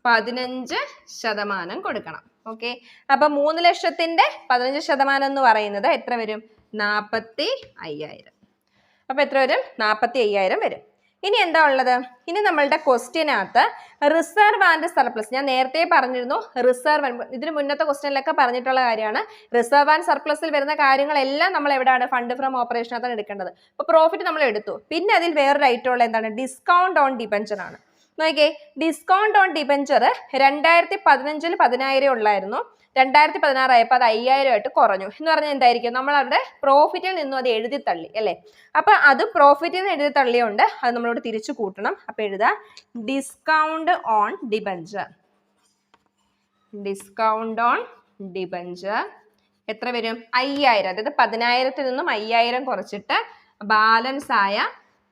15% കൊടുക്കണം. ഓക്കെ, അപ്പൊ 3 ലക്ഷത്തിന്റെ 15% എന്ന് പറയുന്നത് എത്ര വരും? 45,000. അപ്പൊ എത്ര വരും? 45,000 വരും. ഇനി എന്താ ഉള്ളത്? ഇനി നമ്മളുടെ ക്വസ്റ്റ്യനകത്ത് റിസർവ് ആൻഡ് സർപ്ലസ്, ഞാൻ നേരത്തെ പറഞ്ഞിരുന്നു റിസർവ്, ഇതിന് മുന്നത്തെ ക്വസ്റ്റ്യനിലൊക്കെ പറഞ്ഞിട്ടുള്ള കാര്യമാണ്. റിസർവ് ആൻഡ് സർപ്ലസിൽ വരുന്ന കാര്യങ്ങളെല്ലാം നമ്മൾ എവിടെയാണ്? ഫണ്ട് ഫ്രം ഓപ്പറേഷനകത്താണ് എടുക്കേണ്ടത്. അപ്പൊ പ്രോഫിറ്റ് നമ്മൾ എടുത്തു. പിന്നെ അതിൽ വേറൊരു ഐറ്റം ഉള്ള എന്താണ്? ഡിസ്കൗണ്ട് ഓൺ ഡിബഞ്ചർ ആണ്. നോക്കിയേ, ഡിസ്കൗണ്ട് ഓൺ ഡിബഞ്ചർ 2015 10,000 ഉള്ളായിരുന്നു. 2016 ആയപ്പോൾ അത് 5,000 ആയിട്ട് കുറഞ്ഞു എന്ന് പറഞ്ഞാൽ എന്തായിരിക്കും? നമ്മൾ അവിടെ പ്രോഫിറ്റിൽ നിന്നും അത് എഴുതി തള്ളി അല്ലേ? അപ്പൊ അത് പ്രോഫിറ്റിൽ നിന്ന് എഴുതി തള്ളിയുണ്ട്, അത് നമ്മളോട് തിരിച്ചു കൂട്ടണം. അപ്പൊ എഴുതാ discount on debenture. Discount on debenture എത്ര വരും? 5,000. അതായത് 10,000 നിന്നും 5,000 കുറച്ചിട്ട് ബാലൻസ് ആയ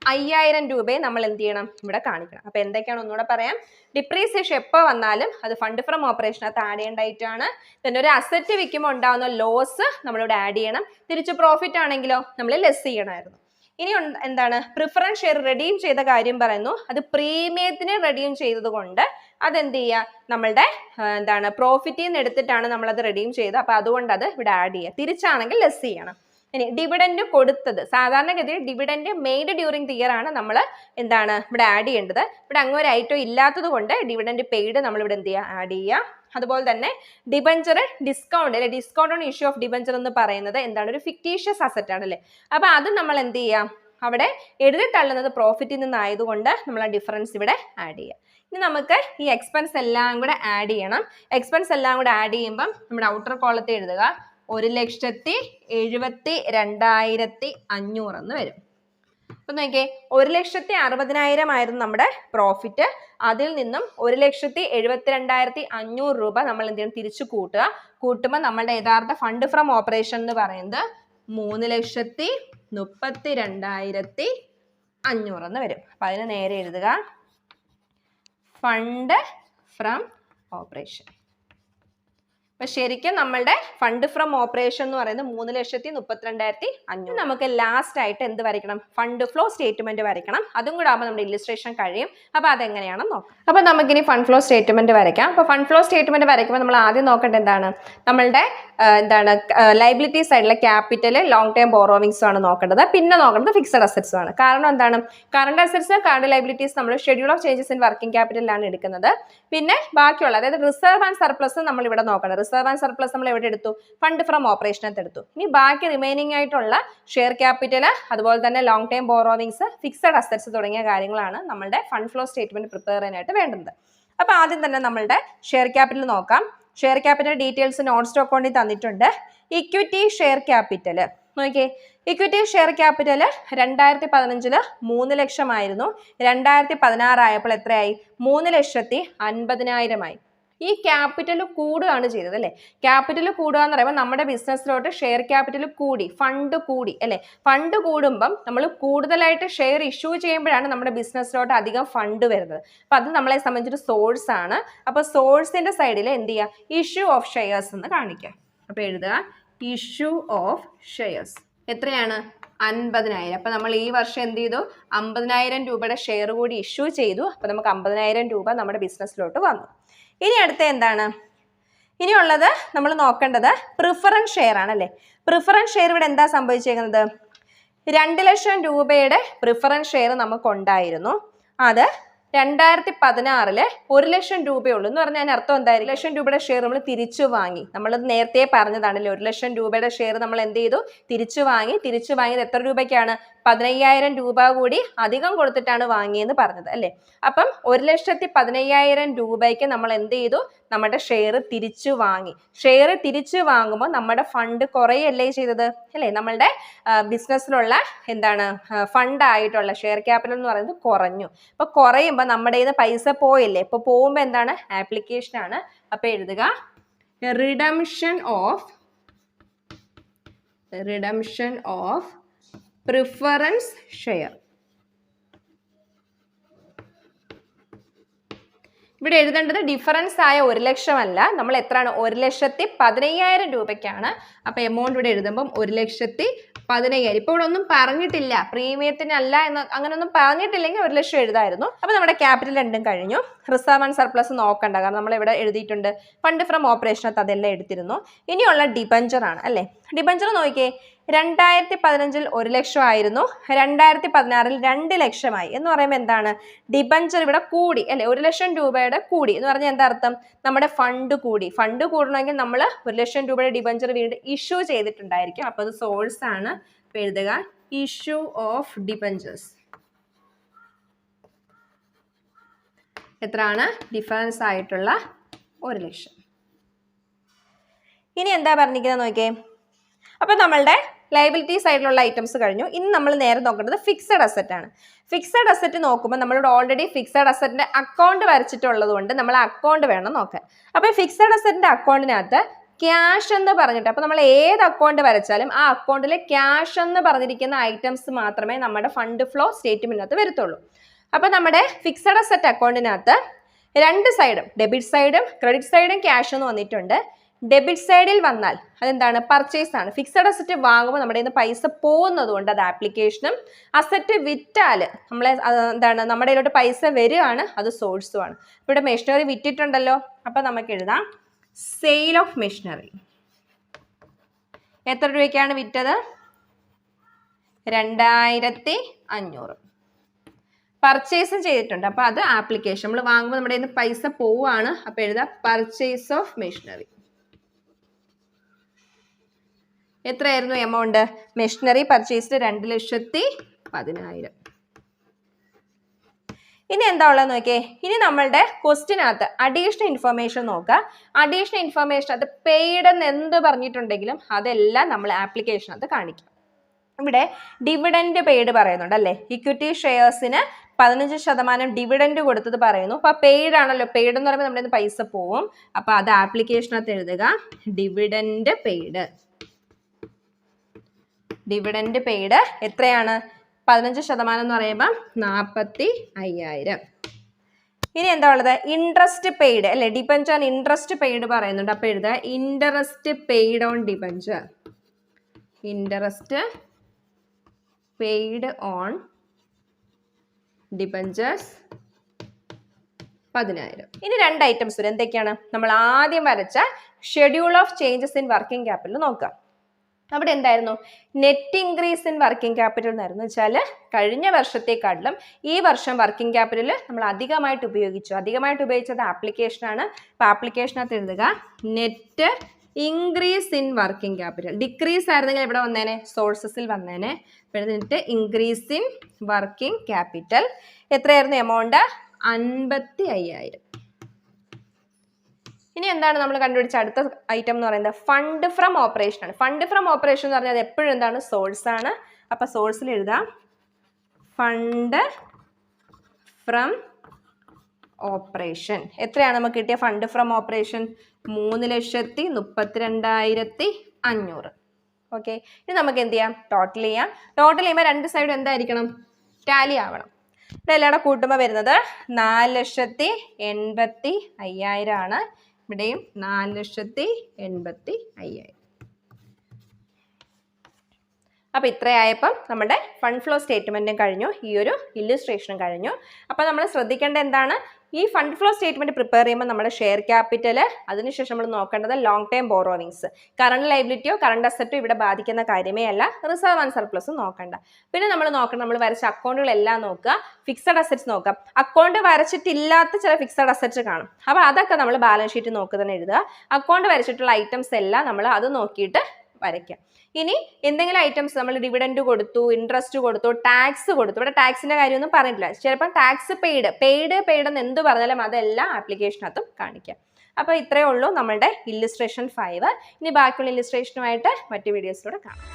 5,000 രൂപയെ നമ്മൾ എന്ത് ചെയ്യണം? ഇവിടെ കാണിക്കണം. അപ്പൊ എന്തൊക്കെയാണ് ഒന്നുകൂടെ പറയാം. ഡിപ്രീസിയേഷൻ എപ്പോൾ വന്നാലും അത് ഫണ്ട് ഫ്രം ഓപ്പറേഷനകത്ത് ആഡ് ചെയ്യേണ്ടതായിട്ടാണ്. പിന്നെ ഒരു അസറ്റ് വിൽക്കുമ്പോൾ ഉണ്ടാകുന്ന ലോസ് നമ്മളിവിടെ ആഡ് ചെയ്യണം. തിരിച്ച് പ്രോഫിറ്റ് ആണെങ്കിലോ നമ്മൾ ലെസ് ചെയ്യണമായിരുന്നു. ഇനി എന്താണ്? പ്രിഫറൻസ് ഷെയർ റെഡീം ചെയ്ത കാര്യം പറയുന്നു. അത് പ്രീമിയത്തിന് റെഡീം ചെയ്തത് കൊണ്ട് അതെന്ത് ചെയ്യുക? നമ്മളുടെ എന്താണ് പ്രോഫിറ്റിൽ നിന്ന് എടുത്തിട്ടാണ് നമ്മളത് റെഡീം ചെയ്തത്. അപ്പൊ അതുകൊണ്ട് അത് ഇവിടെ ആഡ് ചെയ്യുക. തിരിച്ചാണെങ്കിൽ ലെസ് ചെയ്യണം. ഇനി ഡിവിഡൻഡ് കൊടുത്തത്, സാധാരണഗതിയിൽ dividend made during the year ആണ് നമ്മൾ എന്താണ് ഇവിടെ ആഡ് ചെയ്യേണ്ടത്. ഇവിടെ അങ്ങനെ ഒരു ഐറ്റം ഇല്ലാത്തത് കൊണ്ട് ഡിവിഡൻഡ് പെയ്ഡ് നമ്മൾ ഇവിടെ എന്ത് ചെയ്യുക? ആഡ് ചെയ്യുക. അതുപോലെ തന്നെ ഡിബഞ്ചർ ഡിസ്കൗണ്ട് അല്ലെ, discount on issue of debenture എന്ന് പറയുന്നത് എന്താണ്? ഒരു ഫിക്റ്റീഷ്യസ് അസറ്റ് ആണ് അല്ലേ? അപ്പൊ അത് നമ്മൾ എന്ത് ചെയ്യാം? അവിടെ എഴുതി തള്ളുന്നത് പ്രോഫിറ്റിൽ നിന്നായതുകൊണ്ട് നമ്മൾ ആ ഡിഫറൻസ് ഇവിടെ ആഡ് ചെയ്യുക. ഇനി നമുക്ക് ഈ എക്സ്പെൻസ് എല്ലാം കൂടെ ആഡ് ചെയ്യണം. എക്സ്പെൻസ് എല്ലാം കൂടെ ആഡ് ചെയ്യുമ്പം നമ്മുടെ ഔട്ടർ കോളത്തിൽ എഴുതുക 1,72,500 എന്ന് വരും. അപ്പൊ നോക്കിയേ, 1,60,000 ആയിരുന്നു നമ്മുടെ പ്രോഫിറ്റ്. അതിൽ നിന്നും 1,72,500 രൂപ നമ്മൾ എന്ത് ചെയ്യണം? തിരിച്ചു കൂട്ടുക. കൂട്ടുമ്പോൾ നമ്മളുടെ യഥാർത്ഥ ഫണ്ട് ഫ്രം ഓപ്പറേഷൻ എന്ന് പറയുന്നത് 3,32,500 എന്ന് വരും. അപ്പൊ അതിന് നേരെ എഴുതുക ഫണ്ട് ഫ്രം ഓപ്പറേഷൻ. അപ്പൊ ശരിക്കും നമ്മളുടെ ഫണ്ട് ഫ്രം ഓപ്പറേഷൻ എന്ന് പറയുന്നത് 3,32,500. നമുക്ക് ലാസ്റ്റ് ആയിട്ട് എന്ത് വരയ്ക്കണം? ഫണ്ട് ഫ്ലോ സ്റ്റേറ്റ്മെന്റ് വരയ്ക്കണം. അതും കൂടെ ആകുമ്പോൾ നമ്മുടെ ഇല്ലുസ്ട്രേഷൻ കഴിയും. അപ്പൊ അതെങ്ങനെയാണെന്ന് നോക്കാം. അപ്പൊ നമുക്കിനി ഫണ്ട് ഫ്ലോ സ്റ്റേറ്റ്മെന്റ് വരയ്ക്കാം. അപ്പൊ ഫണ്ട് ഫ്ലോ സ്റ്റേറ്റ്മെന്റ് വരയ്ക്കുമ്പോൾ നമ്മൾ ആദ്യം നോക്കേണ്ടത് എന്താണ്? നമ്മളുടെ എന്താണ് ലൈബിലിറ്റി സൈഡിലെ ക്യാപിറ്റൽ, ലോങ് ടേം ബോറോവിങ്സും ആണ് നോക്കേണ്ടത്. പിന്നെ നോക്കേണ്ടത് ഫിക്സഡ് അസറ്റ്സും ആണ്. കാരണം എന്താണ്? കറണ്ട് അസറ്റ്സ്, കറണ്ട് ലൈബിലിറ്റീസ് നമ്മൾ schedule of changes in working ക്യാപിറ്റലിലാണ് എടുക്കുന്നത്. പിന്നെ ബാക്കിയുള്ള അതായത് റിസർവ് ആൻഡ് സർപ്ലസ് നമ്മൾ ഇവിടെ നോക്കണം. റിസർവ് ആൻഡ് സർപ്ലസ് നമ്മൾ എവിടെ എടുത്തു? ഫണ്ട് ഫ്രം ഓപ്പറേഷനകത്ത് എടുത്തു. ഇനി ബാക്കി റിമൈനിങ് ആയിട്ടുള്ള ഷെയർ ക്യാപിറ്റൽ, അതുപോലെ തന്നെ long time borrowings, fixed assets തുടങ്ങിയ കാര്യങ്ങളാണ് നമ്മളുടെ ഫണ്ട് ഫ്ലോ സ്റ്റേറ്റ്മെന്റ് പ്രിപ്പയർ ചെയ്യാനായിട്ട് വേണ്ടത്. അപ്പൊ ആദ്യം തന്നെ നമ്മളുടെ ഷെയർ ക്യാപിറ്റൽ നോക്കാം. Share capital details non stock അക്കൗണ്ടിൽ തന്നിട്ടുണ്ട്. ഇക്വിറ്റി ഷെയർ ക്യാപിറ്റൽ നോക്കിയേ, ഇക്വിറ്റി ഷെയർ ക്യാപിറ്റൽ 2015 3 ലക്ഷമായിരുന്നു. 2016 ആയപ്പോൾ എത്രയായി? 3,50,000 ആയി. ഈ ക്യാപിറ്റൽ കൂടുകയാണ് ചെയ്തത് അല്ലേ? ക്യാപിറ്റൽ കൂടുക എന്ന് പറയുമ്പോൾ നമ്മുടെ ബിസിനസ്സിലോട്ട് ഷെയർ ക്യാപിറ്റൽ കൂടി, ഫണ്ട് കൂടി അല്ലേ? ഫണ്ട് കൂടുമ്പം നമ്മൾ കൂടുതലായിട്ട് ഷെയർ ഇഷ്യൂ ചെയ്യുമ്പോഴാണ് നമ്മുടെ ബിസിനസ്സിലോട്ട് അധികം ഫണ്ട് വരുന്നത്. അപ്പം അത് നമ്മളെ സംബന്ധിച്ചൊരു സോഴ്സ് ആണ്. അപ്പോൾ സോഴ്സിന്റെ സൈഡിൽ എന്ത് ചെയ്യുക? ഇഷ്യൂ ഓഫ് ഷെയർസ് എന്ന് കാണിക്കുക. അപ്പോൾ എഴുതുക ഇഷ്യൂ ഓഫ് ഷെയർസ്. എത്രയാണ്? 50,000. അപ്പൊ നമ്മൾ ഈ വർഷം എന്ത് ചെയ്തു? 50,000 രൂപയുടെ ഷെയർ കൂടി ഇഷ്യൂ ചെയ്തു. അപ്പൊ നമുക്ക് 50,000 രൂപ നമ്മുടെ ബിസിനസ്സിലോട്ട് വന്നു. ഇനി അടുത്ത എന്താണ്? ഇനിയുള്ളത് നമ്മൾ നോക്കേണ്ടത് പ്രിഫറൻസ് ഷെയർ ആണല്ലേ. പ്രിഫറൻസ് ഷെയർ ഇവിടെ എന്താ സംഭവിച്ചേക്കുന്നത്? 2 ലക്ഷം രൂപയുടെ പ്രിഫറൻസ് ഷെയർ നമുക്കുണ്ടായിരുന്നു. അത് 2016 1 ലക്ഷം രൂപയുള്ളൂ എന്ന് പറഞ്ഞാൽ അതിന് അർത്ഥം എന്തായാലും 1 ലക്ഷം രൂപയുടെ ഷെയർ നമ്മൾ തിരിച്ചു വാങ്ങി. നമ്മളത് നേരത്തെ പറഞ്ഞതാണല്ലേ, 1 ലക്ഷം രൂപയുടെ ഷെയർ നമ്മൾ എന്ത് ചെയ്തു? തിരിച്ചു വാങ്ങി. തിരിച്ചു വാങ്ങിയത് എത്ര രൂപയ്ക്കാണ്? 15,000 രൂപ കൂടി അധികം കൊടുത്തിട്ടാണ് വാങ്ങിയെന്ന് പറഞ്ഞത് അല്ലേ? അപ്പം 1,15,000 രൂപയ്ക്ക് നമ്മൾ എന്ത് ചെയ്തു? നമ്മുടെ ഷെയർ തിരിച്ചു വാങ്ങി. ഷെയർ തിരിച്ചു വാങ്ങുമ്പോൾ നമ്മുടെ ഫണ്ട് കുറയല്ലേ ചെയ്തത് അല്ലേ? നമ്മളുടെ ബിസിനസ്സിലുള്ള എന്താണ് ഫണ്ട് ആയിട്ടുള്ള ഷെയർ ക്യാപിറ്റൽ എന്ന് പറയുന്നത് കുറഞ്ഞു. അപ്പൊ കുറയുമ്പോൾ നമ്മുടെ കയ്യിൽ നിന്ന് പൈസ പോയില്ലേ? ഇപ്പൊ പോകുമ്പോൾ എന്താണ്? ആപ്ലിക്കേഷൻ ആണ്. അപ്പൊ എഴുതുക റിഡംഷൻ ഓഫ് പ്രിഫറൻസ് ഷെയർ. ഇവിടെ എഴുതേണ്ടത് ഡിഫറൻസ് ആയ 1,00,000 അല്ല, നമ്മൾ എത്രയാണ് 1,15,000 രൂപയ്ക്കാണ്. അപ്പോൾ എമൗണ്ട് ഇവിടെ എഴുതുമ്പം 1,15,000. ഇപ്പോൾ ഇവിടെ ഒന്നും പറഞ്ഞിട്ടില്ല, പ്രീമിയത്തിനല്ല എന്ന് അങ്ങനെയൊന്നും പറഞ്ഞിട്ടില്ലെങ്കിൽ 1,00,000 എഴുതായിരുന്നു. അപ്പോൾ നമ്മുടെ ക്യാപിറ്റൽ രണ്ടും കഴിഞ്ഞു. റിസർവ് ആൻഡ് സർപ്ലസ് നോക്കണ്ട, കാരണം നമ്മൾ ഇവിടെ എഴുതിയിട്ടുണ്ട്. ഫണ്ട് ഫ്രം ഓപ്പറേഷനകത്ത് അതെല്ലാം എടുത്തിരുന്നു. ഇനിയുള്ള ഡിബഞ്ചർ ആണ് അല്ലേ. ഡിബഞ്ചർ നോക്കിയേ, 2015 1,00,000 ആയിരുന്നു, 2016 2,00,000 എന്ന് പറയുമ്പോൾ എന്താണ്, ഡിബഞ്ചർ ഇവിടെ കൂടി അല്ലെ. 1,00,000 രൂപയുടെ കൂടി എന്ന് പറഞ്ഞാൽ എന്താ അർത്ഥം, നമ്മുടെ ഫണ്ട് കൂടി. ഫണ്ട് കൂടണമെങ്കിൽ നമ്മൾ 1,00,000 രൂപയുടെ ഡിബഞ്ചർ വീണ്ടും ഇഷ്യൂ ചെയ്തിട്ടുണ്ടായിരിക്കും. അപ്പോൾ അത് സോഴ്സ് ആണ്. എഴുതുക ഇഷ്യൂ ഓഫ് ഡിബഞ്ചേഴ്സ്. എത്രയാണ് ഡിഫറൻസ് ആയിട്ടുള്ള 1,00,000. ഇനി എന്താ പറഞ്ഞിരിക്കുന്നത് നോക്കിയേ. അപ്പോൾ നമ്മളുടെ ലയബിലിറ്റി സൈഡിലുള്ള ഐറ്റംസ് കഴിഞ്ഞു. ഇനി നമ്മൾ നേരെ നോക്കേണ്ടത് ഫിക്സഡ് അസറ്റ് ആണ്. ഫിക്സഡ് അസറ്റ് നോക്കുമ്പോൾ നമ്മളിവിടെ ഓൾറെഡി ഫിക്സഡ് അസറ്റിന്റെ അക്കൗണ്ട് വരച്ചിട്ടുള്ളത് കൊണ്ട് നമ്മൾ അക്കൗണ്ട് വേണം നോക്കാൻ. അപ്പോൾ ഫിക്സഡ് അസറ്റിന്റെ അക്കൗണ്ടിനകത്ത് ക്യാഷ് എന്ന് പറഞ്ഞിട്ട്, അപ്പോൾ നമ്മൾ ഏത് അക്കൗണ്ട് വരച്ചാലും ആ അക്കൗണ്ടിൽ ക്യാഷ് എന്ന് പറഞ്ഞിരിക്കുന്ന ഐറ്റംസ് മാത്രമേ നമ്മുടെ ഫണ്ട് ഫ്ലോ സ്റ്റേറ്റ്മെന്റിനകത്ത് വരത്തുള്ളൂ. അപ്പോൾ നമ്മുടെ ഫിക്സഡ് അസറ്റ് അക്കൗണ്ടിനകത്ത് രണ്ട് സൈഡും, ഡെബിറ്റ് സൈഡും ക്രെഡിറ്റ് സൈഡും ക്യാഷ് എന്ന് വന്നിട്ടുണ്ട്. ഡെബിറ്റ് സൈഡിൽ വന്നാൽ അതെന്താണ്, പർച്ചേസ് ആണ്. ഫിക്സഡ് അസറ്റ് വാങ്ങുമ്പോൾ നമ്മുടെ കയ്യിൽ നിന്ന് പൈസ പോകുന്നത് കൊണ്ട് അത് ആപ്ലിക്കേഷനും, അസറ്റ് വിറ്റാൽ നമ്മളെ എന്താണ് നമ്മുടെ കയ്യിലോട്ട് പൈസ വരികയാണ്, അത് സോഴ്സുമാണ്. അപ്പോൾ ഇവിടെ മെഷീനറി വിറ്റിട്ടുണ്ടല്ലോ, അപ്പോൾ നമുക്ക് എഴുതാം സെയിൽ ഓഫ് മെഷീനറി. എത്ര രൂപയ്ക്കാണ് വിറ്റത്, 2,500. പർച്ചേസും ചെയ്തിട്ടുണ്ട്, അപ്പോൾ അത് ആപ്ലിക്കേഷൻ. നമ്മൾ വാങ്ങുമ്പോൾ നമ്മുടെ കയ്യിൽ നിന്ന് പൈസ പോവുകയാണ്, അപ്പോൾ എഴുതാം പർച്ചേസ് ഓഫ് മെഷീനറി. എത്രയായിരുന്നു എമൗണ്ട്, മെഷീനറി പർച്ചേസ്ഡ് 2,10,000. ഇനി എന്താ ഉള്ളത് നോക്കിയേ. ഇനി നമ്മളുടെ ക്വസ്റ്റിനകത്ത് അഡീഷണൽ ഇൻഫർമേഷൻ നോക്കുക. അഡീഷണൽ ഇൻഫർമേഷനകത്ത് പെയ്ഡ് എന്ന് എന്ത് പറഞ്ഞിട്ടുണ്ടെങ്കിലും അതെല്ലാം നമ്മൾ ആപ്ലിക്കേഷനകത്ത് കാണിക്കും. ഇവിടെ ഡിവിഡൻഡ് പെയ്ഡ് പറയുന്നുണ്ട് അല്ലേ. ഇക്വിറ്റി ഷെയർസിന് 15% ഡിവിഡൻഡ് കൊടുത്തത് പറയുന്നു. അപ്പോൾ പെയ്ഡ് ആണല്ലോ, പെയ്ഡ് എന്ന് പറയുമ്പോൾ നമ്മുടെ പൈസ പോവും. അപ്പോൾ അത് ആപ്ലിക്കേഷനകത്ത് എഴുതുക ഡിവിഡൻഡ് പെയ്ഡ്. ഡിവിഡൻഡ് പെയ്ഡ് എത്രയാണ്, 15% എന്ന് പറയുമ്പോൾ 45,000. ഇനി എന്താ ഉള്ളത്, ഇൻട്രസ്റ്റ് പെയ്ഡ് അല്ലെ. ഡിബഞ്ചർ ഓൺ ഇൻട്രസ്റ്റ് പെയ്ഡ് പറയുന്നുണ്ട്, അപ്പോൾ എഴുതുക interest paid on debenture. Interest paid on debentures 10,000. ഇനി രണ്ട് ഐറ്റംസ് വരും. എന്തൊക്കെയാണ്, നമ്മൾ ആദ്യം വരച്ച schedule of changes in working capital നോക്കാം. അവിടെ എന്തായിരുന്നു, net increase in working capital എന്നായിരുന്നു. വെച്ചാൽ കഴിഞ്ഞ വർഷത്തെക്കാട്ടിലും ഈ വർഷം വർക്കിംഗ് ക്യാപിറ്റൽ നമ്മൾ അധികമായിട്ട് ഉപയോഗിച്ചു. അധികമായിട്ട് ഉപയോഗിച്ചത് ആപ്ലിക്കേഷനാണ്. അപ്പോൾ ആപ്ലിക്കേഷനകത്ത് എഴുതുക net increase in working capital. Decrease ആയിരുന്നെങ്കിൽ ഇവിടെ വന്നേനെ, സോഴ്സസിൽ വന്നേനെ. എന്നിട്ട് ഇൻക്രീസ് ഇൻ വർക്കിംഗ് ക്യാപിറ്റൽ എത്രയായിരുന്നു എമൗണ്ട്, 55,000. ഇനി എന്താണ് നമ്മൾ കണ്ടുപിടിച്ച അടുത്ത ഐറ്റം എന്ന് പറയുന്നത്, ഫണ്ട് ഫ്രം ഓപ്പറേഷൻ ആണ്. ഫണ്ട് ഫ്രം ഓപ്പറേഷൻ എന്ന് പറഞ്ഞാൽ എപ്പോഴും എന്താണ്, സോഴ്സ് ആണ്. അപ്പോൾ സോഴ്സിൽ എഴുതാം ഫണ്ട് ഫ്രം ഓപ്പറേഷൻ. എത്രയാണ് നമുക്ക് കിട്ടിയ ഫണ്ട് ഫ്രം ഓപ്പറേഷൻ, 3,32,500. ഓക്കെ, ഇനി നമുക്ക് എന്ത് ചെയ്യാം, ടോട്ടൽ ചെയ്യാം. ടോട്ടൽ ചെയ്യുമ്പോൾ രണ്ട് സൈഡും എന്തായിരിക്കണം, ടാലി ആവണം. ഇതെല്ലാം കൂടെ കൂട്ടുമ്പോൾ വരുന്നത് 4,80,500 ആണ്. ഇവിടെയും 4,80,500. അപ്പോൾ ഇത്രയായപ്പം നമ്മുടെ ഫണ്ട് ഫ്ലോ സ്റ്റേറ്റ്മെൻറ്റും കഴിഞ്ഞു, ഈ ഒരു ഇല്ലുസ്ട്രേഷനും കഴിഞ്ഞു. അപ്പോൾ നമ്മൾ ശ്രദ്ധിക്കേണ്ട എന്താണ്, ഈ ഫണ്ട് ഫ്ലോ സ്റ്റേറ്റ്മെൻറ്റ് പ്രിപ്പയർ ചെയ്യുമ്പോൾ നമ്മുടെ ഷെയർ ക്യാപിറ്റൽ, അതിനുശേഷം നമ്മൾ നോക്കേണ്ടത് ലോങ് ടൈം ബോറോവിങ്സ്. കറണ്ട് ലൈബിലിറ്റിയോ കറണ്ട് അസറ്റോ ഇവിടെ ബാധിക്കുന്ന കാര്യമേ അല്ല. റിസർവ് ആൻഡ് സർപ്ലസും നോക്കണ്ട. പിന്നെ നമ്മൾ നോക്കണം, നമ്മൾ വരച്ച അക്കൗണ്ടുകളെല്ലാം നോക്കുക. ഫിക്സഡ് അസറ്റ്സ് നോക്കാം. അക്കൗണ്ട് വരച്ചിട്ടില്ലാത്ത ചില ഫിക്സഡ് അസറ്റ്സ് കാണും. അപ്പോൾ അതൊക്കെ നമ്മൾ ബാലൻസ് ഷീറ്റ് നോക്കി തന്നെ എഴുതുക. അക്കൗണ്ട് വരച്ചിട്ടുള്ള ഐറ്റംസ് എല്ലാം നമ്മൾ അത് നോക്കിയിട്ട് വരയ്ക്കാം. ഇനി എന്തെങ്കിലും ഐറ്റംസ് നമ്മൾ ഡിവിഡൻഡ് കൊടുത്തു, ഇൻട്രസ്റ്റ് കൊടുത്തു, ടാക്സ് കൊടുത്തു, ഇവിടെ ടാക്സിന്റെ കാര്യമൊന്നും പറഞ്ഞിട്ടില്ല. ചിലപ്പോൾ ടാക്സ് പെയ്ഡ് എന്ന് എന്ത് പറഞ്ഞാലും അതെല്ലാം ആപ്ലിക്കേഷനകത്തും കാണിക്കാം. അപ്പോൾ ഇത്രയേ ഉള്ളൂ നമ്മളുടെ ഇല്ലുസ്ട്രേഷൻ 5. ഇനി ബാക്കിയുള്ള ഇല്ലുസ്ട്രേഷനുമായിട്ട് മറ്റു വീഡിയോസിലൂടെ കാണാം.